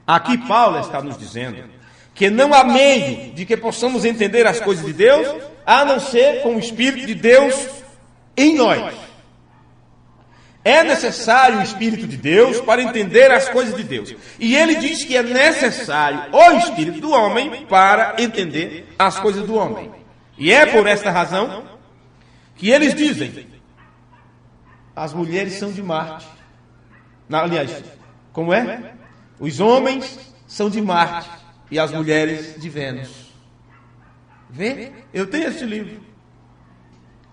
Aqui Paulo está nos dizendo que não há meio de que possamos entender as coisas de Deus, a não ser com o Espírito de Deus em nós. É necessário o Espírito de Deus para entender as coisas de Deus. E ele diz que é necessário o Espírito do homem para entender as coisas do homem. E é por esta razão que eles dizem: as mulheres são de Marte. Aliás, como é? Os homens são de Marte e as mulheres de Vênus. Vê? Eu tenho esse livro.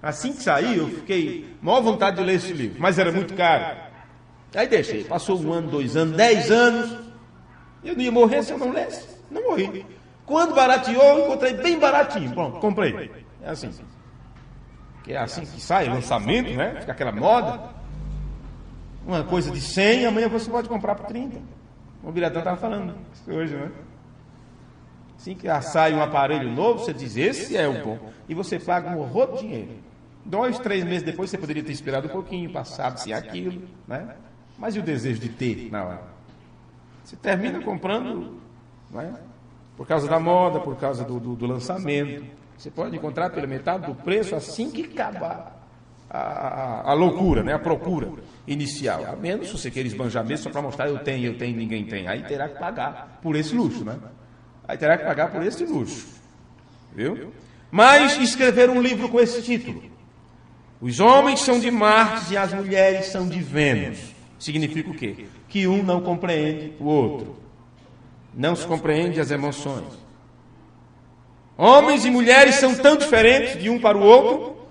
Assim que saí, eu fiquei maior vontade de ler esse livro, mas era muito caro. Aí deixei. Passou 1 ano, 2 anos, 10 anos. Eu não ia morrer se eu não lesse. Não morri. Quando barateou, eu encontrei bem baratinho. Pronto, comprei. É assim. Que é assim que sai, lançamento, né? Fica aquela moda. Uma coisa de 100, amanhã você pode comprar por 30. O Biratã estava falando isso hoje, né? Assim que sai um aparelho novo, você diz, esse é o bom. E você paga um horror de dinheiro. 2, 3 meses depois, você poderia ter esperado um pouquinho, passado-se aquilo, né? Mas e o desejo de ter na hora? Você termina comprando, né? Por causa da moda, por causa do lançamento. Você pode encontrar pela metade do preço assim que acabar a loucura, né? A procura inicial. A menos se você queira esbanjar mesmo só para mostrar eu tenho, ninguém tem. Aí terá que pagar por esse luxo, né? Aí terá que pagar por esse luxo. Viu? Mas escrever um livro com esse título: os homens são de Marte e as mulheres são de Vênus. Significa o quê? Que um não compreende o outro. Não se compreende as emoções. Homens e mulheres são tão diferentes de um para o outro,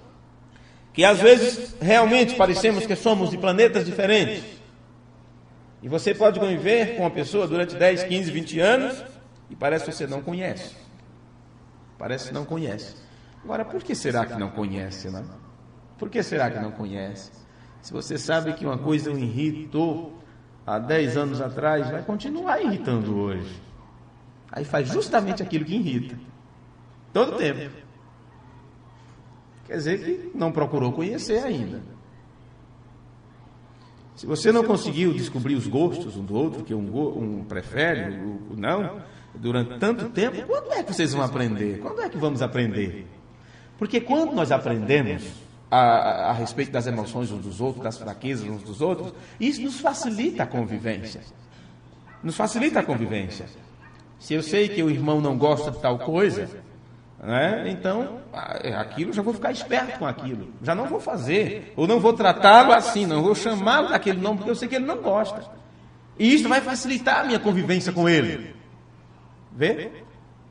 que às vezes realmente parecemos que somos de planetas diferentes. E você pode conviver com uma pessoa durante 10, 15, 20 anos, e parece que você não conhece. Parece que não conhece. Agora, por que será que não conhece, né? Por que será que não conhece? Se você sabe que uma coisa o irritou há 10 anos atrás, vai continuar irritando hoje. Aí faz justamente aquilo que irrita. Todo tempo. Quer dizer que não procurou conhecer ainda. Se você não conseguiu descobrir os gostos um do outro, que um prefere, o não, durante tanto tempo, quando é que vocês vão aprender? Quando é que vamos aprender? Porque quando nós aprendemos a respeito das emoções uns dos outros, das fraquezas uns dos outros, isso nos facilita a convivência. Nos facilita a convivência. Se eu sei que o irmão não gosta de tal coisa, né, então aquilo, já vou ficar esperto com aquilo. Já não vou fazer, ou não vou tratá-lo assim, não vou chamá-lo daquele nome, porque eu sei que ele não gosta. E isso vai facilitar a minha convivência com ele. Vê?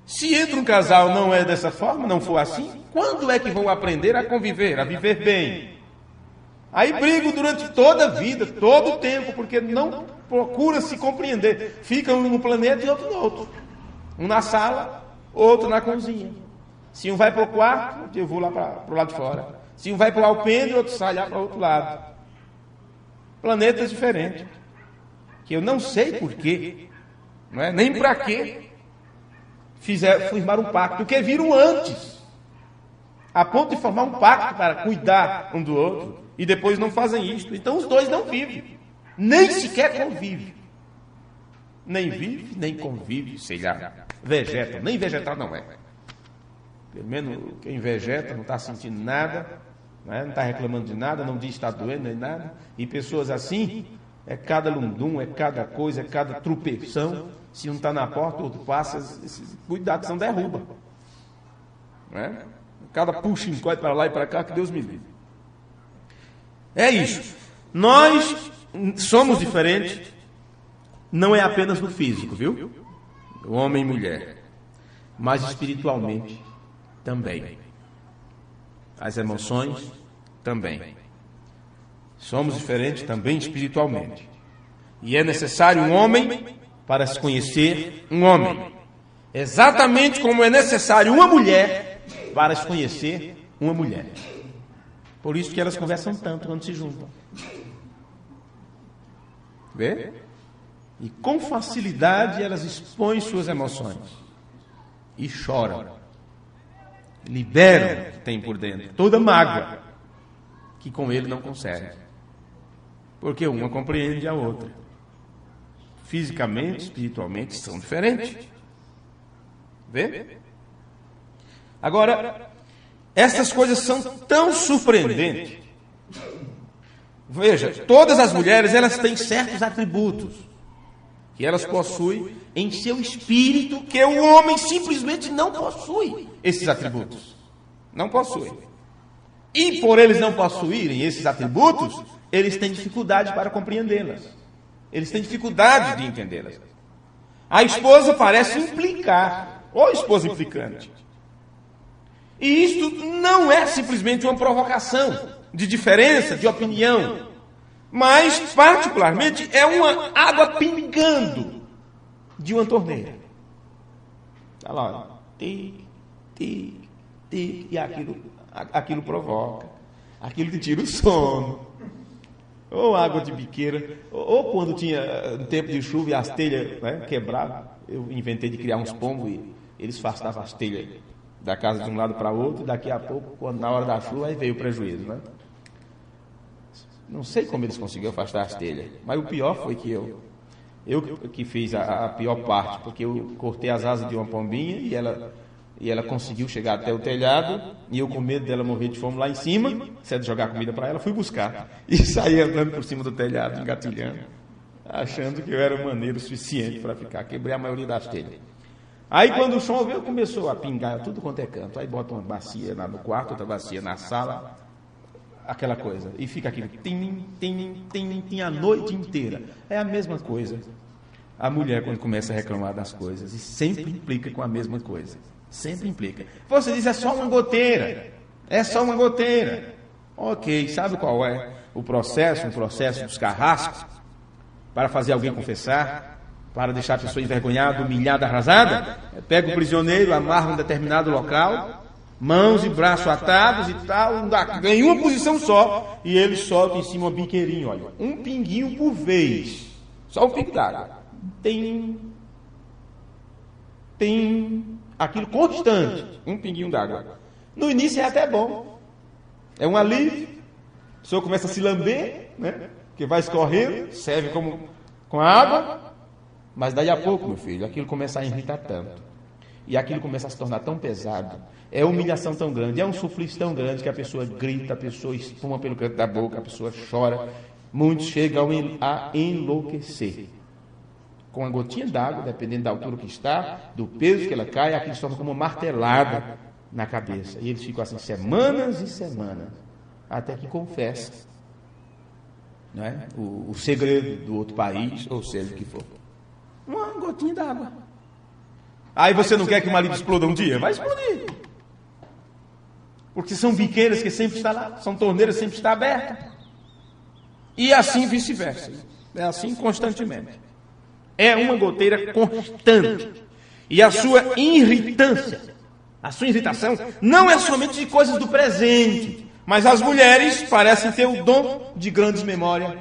Se entre um casal não é dessa forma, não for assim, quando é que vão aprender a conviver, a viver bem? Aí brigam durante toda a vida, todo o tempo, porque não procuram se compreender. Ficam um no planeta e outro no outro. Um na sala, outro na cozinha. Se um vai para o quarto, eu vou lá para o lado de fora. Se um vai para o alpendre, outro sai lá para o outro lado. Planetas diferentes. Que eu não sei porquê, não é? Nem para quê firmaram um pacto, porque viram antes, a ponto de formar um pacto para cuidar um do outro, e depois não fazem isso. Então os dois não vivem, nem sequer convivem. Nem vive, nem convive, sei lá, vegetam, nem vegetal não é. Pelo menos quem vegeta não está sentindo nada, não está reclamando de nada, não diz que está doendo nem nada. E pessoas assim, é cada lundum, é cada coisa, é cada tropeção. Se um está na porta, o outro passa, cuidado, senão derruba. Não é? Cada puxa encote para lá e para cá, que Deus me livre. É isso. Nós somos diferentes, não é apenas no físico, viu? Homem e mulher, mas espiritualmente também. As emoções também. Somos diferentes também espiritualmente. E é necessário um homem para se conhecer um homem. Exatamente como é necessário uma mulher para se conhecer uma mulher. Por isso que elas conversam tanto quando se juntam. Vê? E com facilidade elas expõem suas emoções. E choram. Liberam o que tem por dentro. Toda mágoa que com ele não consegue. Porque uma compreende a outra. Fisicamente, espiritualmente, são diferentes. Vê? Agora, essas coisas são tão surpreendentes. Veja, todas as mulheres, elas têm certos atributos que elas possuem em seu espírito, que o homem simplesmente não possui esses atributos. Não possui. E por eles não possuírem esses atributos, eles têm dificuldade para compreendê-las. Eles têm dificuldade de entendê-las. A esposa parece implicar, ou esposa implicante. E isto não é simplesmente uma provocação de diferença, de opinião, mas, particularmente, é uma água pingando de uma torneira. Está lá, tic, tic, tic, e aquilo provoca, aquilo te tira o sono. Ou água de biqueira, ou quando tinha tempo de chuva e as telhas, né, quebravam, eu inventei de criar uns pombos e eles afastavam as telhas da casa de um lado para outro, e daqui a pouco, quando na hora da chuva, aí veio o prejuízo, né? Não sei como eles conseguiram afastar as telhas, mas o pior foi que eu que fiz a pior parte, porque eu cortei as asas de uma pombinha e ela conseguiu chegar até o telhado, e eu, com medo dela morrer de fome lá em cima, se de jogar comida para ela, fui buscar e saí andando por cima do telhado, engatilhando, achando que eu era maneiro o suficiente para ficar. Quebrei a maioria das telhas. Aí quando choveu, começou a pingar tudo quanto é canto. Aí bota uma bacia lá no quarto, outra bacia na sala, aquela coisa, e fica aquilo tim a noite inteira. É a mesma coisa a mulher quando começa a reclamar das coisas, e sempre implica com a mesma coisa, sempre implica. Você diz, é só uma goteira, é só uma goteira. Ok, sabe qual é o processo? Um processo dos carrascos para fazer alguém confessar, para deixar a pessoa envergonhada, humilhada, arrasada. Pega o prisioneiro, amarra em um determinado local, mãos e braços atados e tal, em uma posição só, e ele solta em cima uma biqueirinha, olha, um pinguinho por vez, só um pingo d'água, tem aquilo constante, um pinguinho d'água. No início é até bom, é um alívio, a pessoa começa a se lamber, né? Que vai escorrendo, serve como com a água, mas daí a pouco, meu filho, aquilo começa a irritar tanto, e aquilo começa a se tornar tão pesado, é humilhação tão grande, é um suplício tão grande que a pessoa grita, a pessoa espuma pelo canto da boca, a pessoa chora, muitos chegam a enlouquecer. Com uma gotinha d'água, dependendo da altura que está, do peso que ela cai, aquilo se torna como uma martelada na cabeça, e eles ficam assim semanas e semanas, até que confessam, não é? O segredo do outro país, ou seja o que for. Uma gotinha d'água. Aí você não quer que o marido exploda um dia? Vai explodir. Porque são biqueiras que sempre está lá, são torneiras que sempre está aberta. E assim vice-versa. É assim constantemente. É uma goteira constante. E a sua irritância A sua irritação não é somente de coisas do presente, mas as mulheres parecem ter o dom de grandes memórias.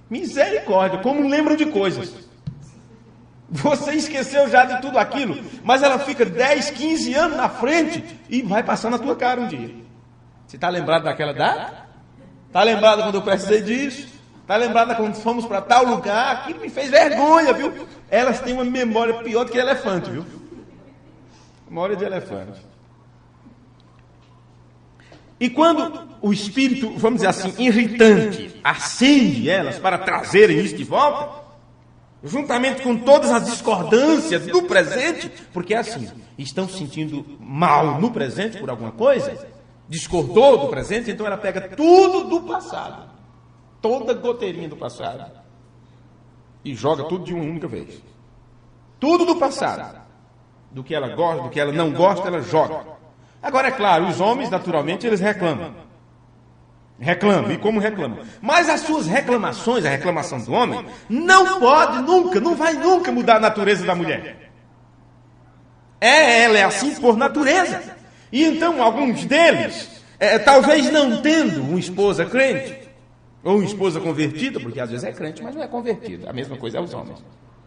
Misericórdia, como lembram de coisas. Você esqueceu já de tudo aquilo, mas ela fica 10, 15 anos na frente e vai passar na tua cara um dia. Você está lembrado daquela data? Está lembrado quando eu precisei disso? Está lembrado quando fomos para tal lugar? Aquilo me fez vergonha, viu? Elas têm uma memória pior do que elefante, viu? Memória de elefante. E quando o espírito, vamos dizer assim, irritante, acende elas para trazerem isso de volta, juntamente com todas as discordâncias do presente, porque é assim, estão se sentindo mal no presente por alguma coisa, discordou do presente, então ela pega tudo do passado, toda goteirinha do passado, e joga tudo de uma única vez. Tudo do passado. Do que ela gosta, do que ela não gosta, ela joga. Agora, é claro, os homens, naturalmente, eles reclamam. Reclamam, e como reclamam? Mas as suas reclamações, a reclamação do homem, não pode nunca, não vai nunca mudar a natureza da mulher. Ela é assim por natureza. E então, alguns deles, talvez não tendo uma esposa crente, ou uma esposa convertida, porque às vezes é crente, mas não é convertida. A mesma coisa é os homens.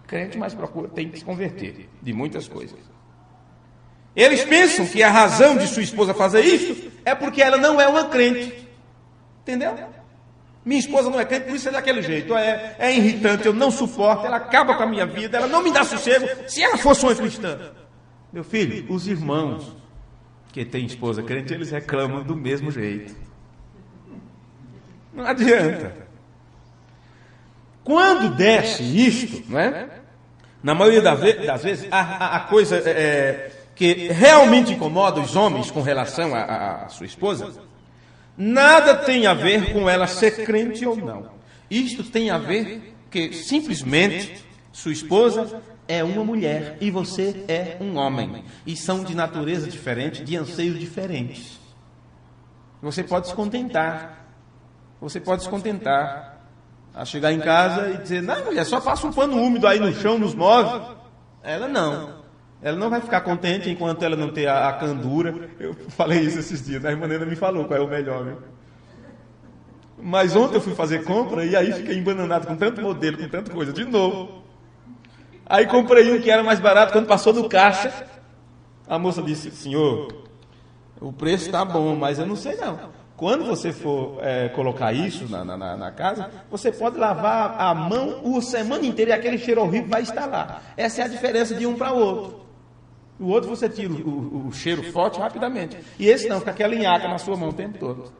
Crente, mas tem que se converter de muitas coisas. Eles pensam que a razão de sua esposa fazer isso é porque ela não é uma crente. Entendeu? Minha esposa não é crente, por isso é daquele jeito. É irritante, eu não suporto, ela acaba com a minha vida, ela não me dá sossego. Se ela fosse uma cristã. Meu filho, os irmãos que têm esposa crente, eles reclamam do mesmo jeito. Não adianta. Quando desce isto, não é? Na maioria das vezes, a coisa que realmente incomoda os homens com relação à sua esposa, nada tem a ver com ela ser crente ou não. Isto tem a ver que simplesmente sua esposa é uma mulher e você é um homem. E são de natureza diferente, de anseios diferentes. Você pode se contentar. Você pode se contentar a chegar em casa e dizer, não, mulher, só passa um pano úmido aí no chão, nos móveis. Ela não. Ela não vai ficar contente enquanto ela não ter a candura. Eu falei isso esses dias, a irmã Nena me falou qual é o melhor, viu? Mas ontem eu fui fazer compra e aí fiquei embananado com tanto modelo, com tanta coisa, de novo. Aí comprei um que era mais barato, quando passou no caixa, a moça disse, senhor, o preço está bom, mas eu não sei não. Quando você for colocar isso na casa, você pode lavar a mão a semana inteira e aquele cheiro horrível vai estar lá. Essa é a diferença de um para o outro. O outro você tira o cheiro forte rapidamente. E esse não, fica aquela linhaca na sua mão o tempo todo.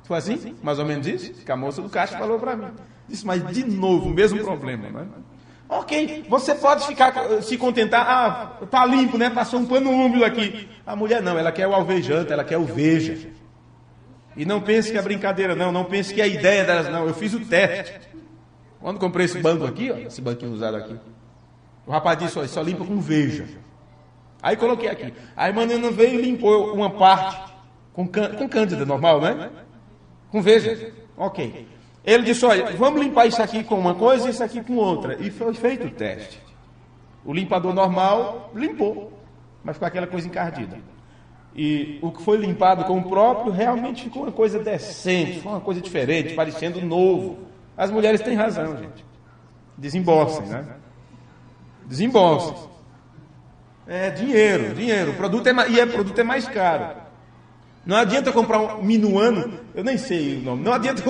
Foi assim? Mais ou menos isso? Que a moça do caixa falou para mim. Disse, mas de novo, o mesmo problema, né? Ok, você pode se contentar, tá limpo, né? Passou um pano úmido aqui. A mulher não, ela quer o alvejante, ela quer o veja. E não pense que é brincadeira, não pense que é a ideia delas, não. Eu fiz o teste. Quando comprei esse banco aqui, ó, esse banquinho usado aqui, o rapaz disse, ó, só limpa com veja. Aí coloquei aqui. A irmã Nena veio e limpou uma parte com cândida, normal, né? Com veja. Ok. Ele disse, olha, vamos limpar isso aqui com uma coisa e isso aqui com outra. E foi feito o teste. O limpador normal limpou, mas ficou aquela coisa encardida. E o que foi limpado com o próprio realmente ficou uma coisa decente, foi uma coisa diferente, parecendo novo. As mulheres têm razão, gente. Desembolsem, né? Desembolsem. É dinheiro. O produto é mais caro. Não adianta comprar um Minuano, eu nem sei o nome. Não adianta.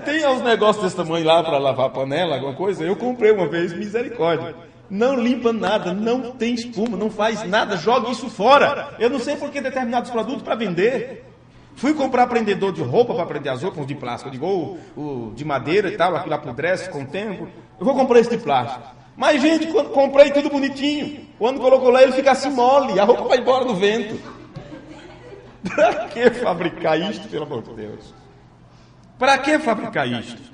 Tem uns negócios desse tamanho lá para lavar a panela, alguma coisa. Eu comprei uma vez, misericórdia. Não limpa nada, não tem espuma, não faz nada, joga isso fora. Eu não sei por que determinados produtos para vender. Fui comprar prendedor de roupa para prender as roupas, de plástico. Eu digo, o de madeira e tal, aquilo apodrece com o tempo. Eu vou comprar esse de plástico. Mas, gente, quando comprei tudo bonitinho, quando colocou lá, ele fica assim mole, a roupa vai embora no vento. Para que fabricar isto, pelo amor de Deus? Para que fabricar isto?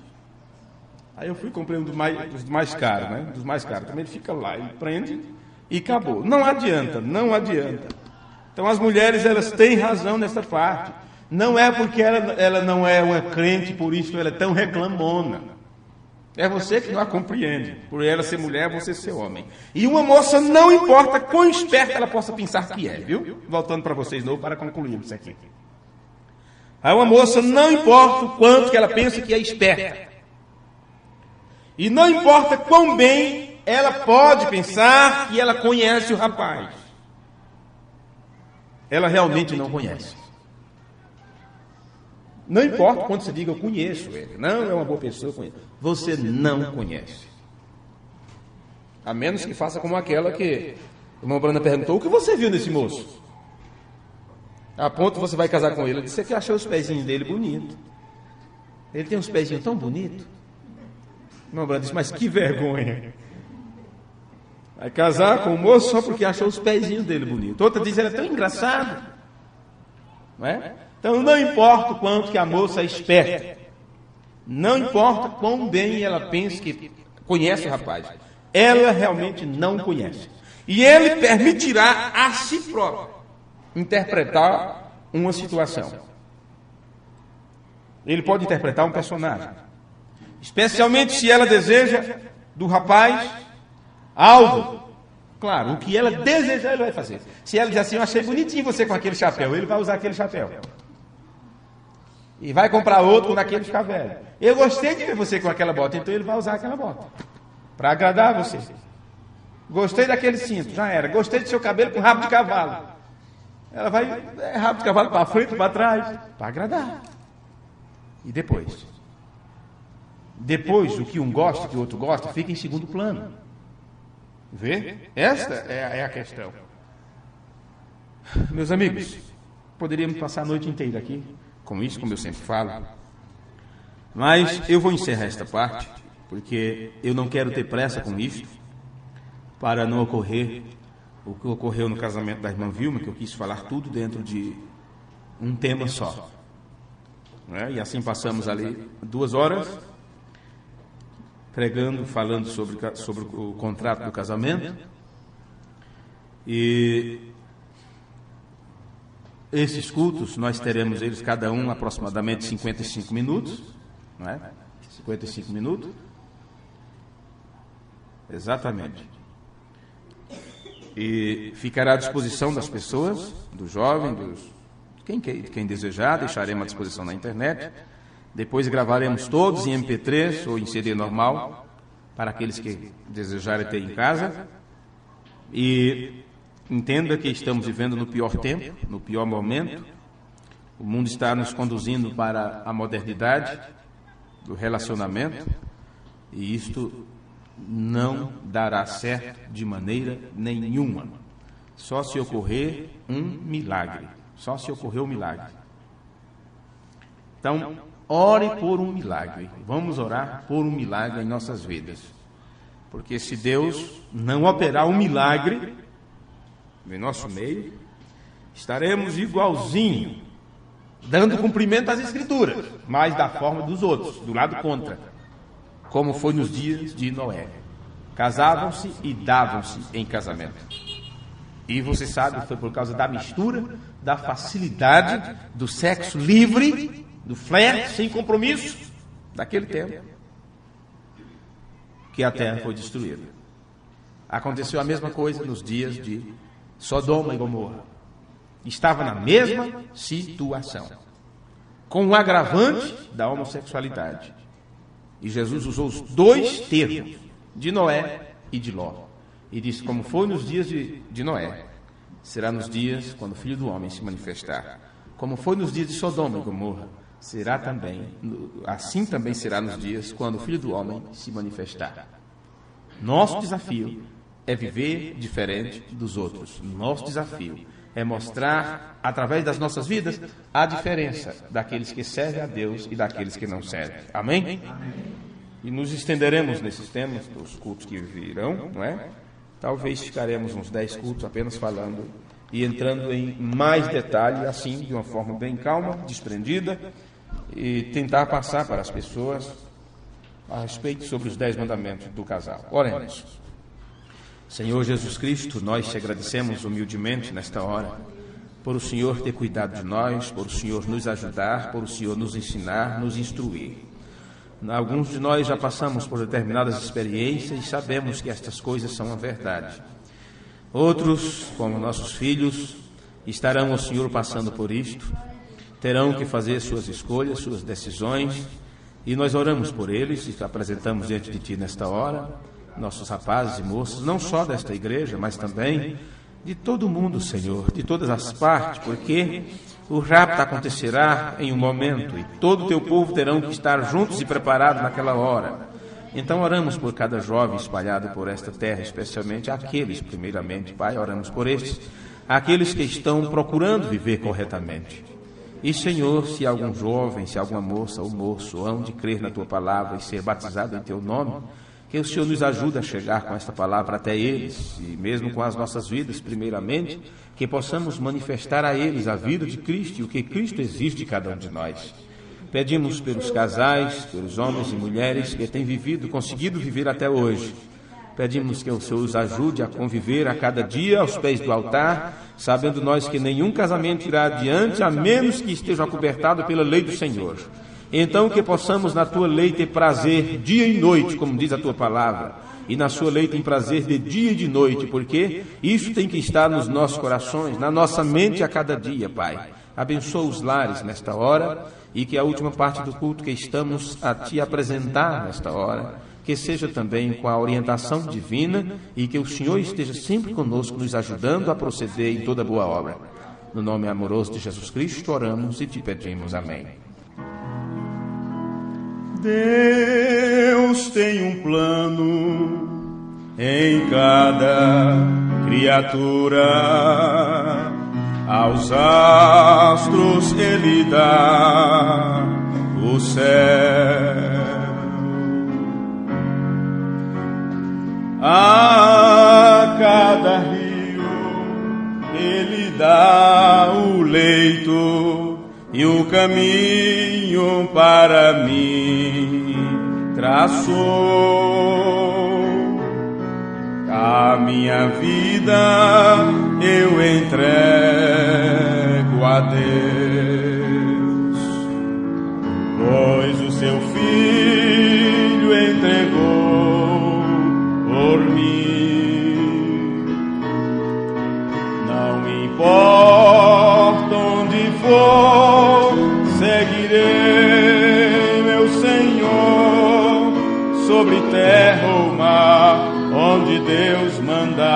Aí eu fui comprei um dos mais caros, né? Dos mais caros. Também ele fica lá, ele prende e acabou. Não adianta. Então as mulheres, elas têm razão nessa parte. Não é porque ela não é uma crente, por isso ela é tão reclamona. É você que não a compreende. Por ela ser mulher, você ser homem. E uma moça, não importa quão esperta ela possa pensar que é, viu? Voltando para vocês de novo para concluir isso aqui. A uma moça, não importa o quanto que ela pensa que é esperta. E não importa quão bem ela pode pensar que ela conhece o rapaz. Ela realmente não conhece. Não importa quando você diga, eu conheço ele. Não, é uma boa pessoa, eu conheço. Você não conhece. A menos que faça como aquela que a irmã Branda perguntou, o que você viu nesse moço? A ponto você vai casar com ele. Disse que achou os pezinhos dele bonitos. Ele tem uns pezinhos tão bonitos. A irmã Branda disse, mas que vergonha. Vai casar com o moço só porque achou os pezinhos dele bonitos. Outra diz, ele é tão engraçado. Não é? Então não importa o quanto que a moça é esperta. Não importa quão bem ela pensa que conhece o rapaz. Ela realmente não conhece. E ele permitirá a si próprio interpretar uma situação. Ele pode interpretar um personagem. Especialmente se ela deseja do rapaz algo. Claro, o que ela desejar ele vai fazer. Se ela diz assim, eu achei bonitinho você com aquele chapéu, ele vai usar aquele chapéu. E vai comprar outro quando aquele ficar velho. Eu gostei de ver você com aquela bota, então ele vai usar aquela bota. Para agradar você. Gostei daquele cinto, já era. Gostei do seu cabelo com rabo de cavalo. Ela vai, rabo de cavalo para frente, para trás, para agradar. E depois? Depois, o que um gosta, o que o outro gosta, fica em segundo plano. Vê? Esta é a questão. Meus amigos, poderíamos passar a noite inteira aqui com isso, como eu sempre falo. Mas eu vou encerrar esta parte, porque eu não quero ter pressa com isto, para não ocorrer o que ocorreu no casamento da irmã Vilma, que eu quis falar tudo dentro de um tema só. E assim passamos ali 2 horas, pregando, falando sobre o contrato do casamento. E esses cultos, nós teremos eles, cada um, aproximadamente 55 minutos. Não é? 55 minutos. Exatamente. E ficará à disposição das pessoas, do jovem, quem desejar, deixaremos à disposição na internet. Depois gravaremos todos em MP3 ou em CD normal, para aqueles que desejarem ter em casa. E entenda que estamos vivendo no pior tempo, no pior momento. O mundo está nos conduzindo para a modernidade do relacionamento, e isto não dará certo de maneira nenhuma. Só se ocorrer um milagre. Só se ocorrer um milagre. Então, ore por um milagre. Vamos orar por um milagre em nossas vidas. Porque se Deus não operar um milagre em nosso meio, estaremos igualzinho, dando cumprimento às Escrituras, mas da forma dos outros, do lado contra, como foi nos dias de Noé. Casavam-se e davam-se em casamento. E você sabe, foi por causa da mistura, da facilidade, do sexo livre, do flerte sem compromisso, daquele tempo, que a terra foi destruída. Aconteceu a mesma coisa nos dias de Sodoma e Gomorra. Estava na mesma situação, com o agravante da homossexualidade. E Jesus usou os 2 termos, de Noé e de Ló. E disse, como foi nos dias de Noé, será nos dias quando o Filho do Homem se manifestar. Como foi nos dias de Sodoma e Gomorra, será também, assim também será nos dias quando o Filho do Homem se manifestar. Nosso desafio é viver diferente dos outros. Nosso desafio é mostrar, através das nossas vidas, a diferença daqueles que servem a Deus e daqueles que não servem. Amém? E nos estenderemos nesses temas dos cultos que virão, não é? Talvez ficaremos uns 10 cultos apenas falando e entrando em mais detalhe, assim, de uma forma bem calma, desprendida, e tentar passar para as pessoas a respeito sobre os 10 mandamentos do casal. Oremos. Senhor Jesus Cristo, nós te agradecemos humildemente nesta hora, por o Senhor ter cuidado de nós, por o Senhor nos ajudar, por o Senhor nos ensinar, nos instruir. Alguns de nós já passamos por determinadas experiências e sabemos que estas coisas são a verdade. Outros, como nossos filhos, estarão, ó Senhor, passando por isto, terão que fazer suas escolhas, suas decisões, e nós oramos por eles e apresentamos diante de Ti nesta hora, nossos rapazes e moças, não só desta igreja, mas também de todo o mundo, Senhor, de todas as partes, porque o rapto acontecerá em um momento e todo o Teu povo terão que estar juntos e preparados naquela hora. Então oramos por cada jovem espalhado por esta terra, especialmente aqueles, primeiramente, Pai, oramos por estes, aqueles que estão procurando viver corretamente. E, Senhor, se algum jovem, se alguma moça ou moço hão de crer na Tua palavra e ser batizado em Teu nome, que o Senhor nos ajude a chegar com esta palavra até eles, e mesmo com as nossas vidas, primeiramente, que possamos manifestar a eles a vida de Cristo e o que Cristo exige de cada um de nós. Pedimos pelos casais, pelos homens e mulheres que têm conseguido viver até hoje. Pedimos que o Senhor os ajude a conviver a cada dia aos pés do altar, sabendo nós que nenhum casamento irá adiante, a menos que esteja acobertado pela lei do Senhor. Então que possamos na Tua lei ter prazer dia e noite, como diz a Tua palavra, e na Sua lei tem prazer de dia e de noite, porque isso tem que estar nos nossos corações, na nossa mente a cada dia, Pai. Abençoa os lares nesta hora, e que a última parte do culto que estamos a Te apresentar nesta hora, que seja também com a orientação divina, e que o Senhor esteja sempre conosco, nos ajudando a proceder em toda boa obra. No nome amoroso de Jesus Cristo, oramos e Te pedimos. Amém. Deus tem um plano em cada criatura, aos astros Ele dá o céu, a cada rio Ele dá o leito e o caminho para mim traçou. A minha vida eu entrego a Deus, pois o Seu Filho entregou por mim. Não importa onde for, seguirei meu Senhor, sobre terra ou mar, onde Deus mandar,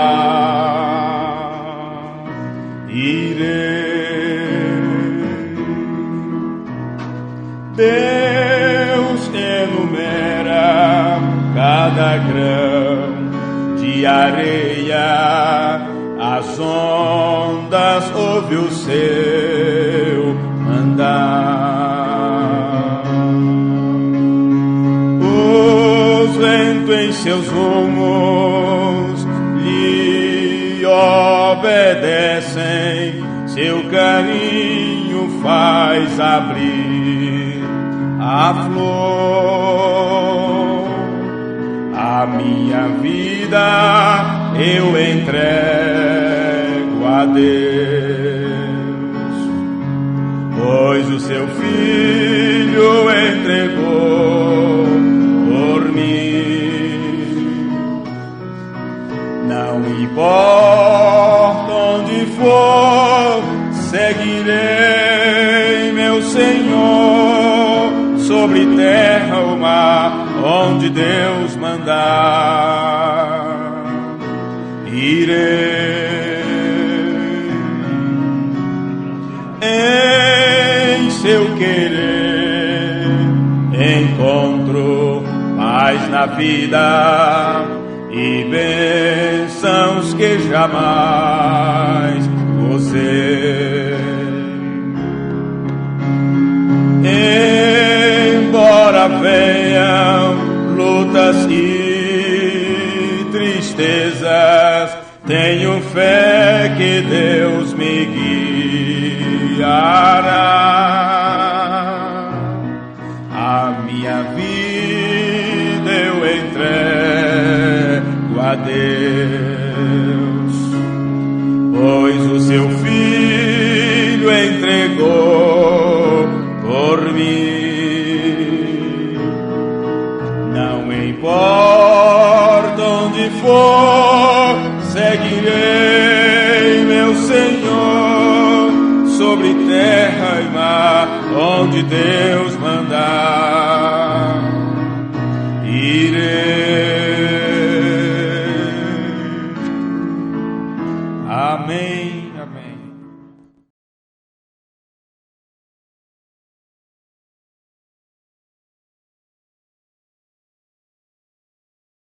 irei. Deus enumera cada grão de areia, as ondas ouve o Seu mandar. Os ventos em seus rumos lhe obedecem, Seu carinho faz abrir a flor. A minha vida eu entrego a Deus, pois o Seu Filho entregou por mim. Não importa onde for, seguirei meu Senhor, sobre terra ou mar, onde Deus mandar, irei. Em Seu querer encontro paz na vida e bênçãos que jamais gozei. Embora venham lutas e tristezas, tenho fé que Deus me guiará. A minha vida eu entrego a Deus, pois o Seu Filho entregou por mim. for, seguirei, meu Senhor, sobre terra e mar, onde Deus mandar, irei. Amém.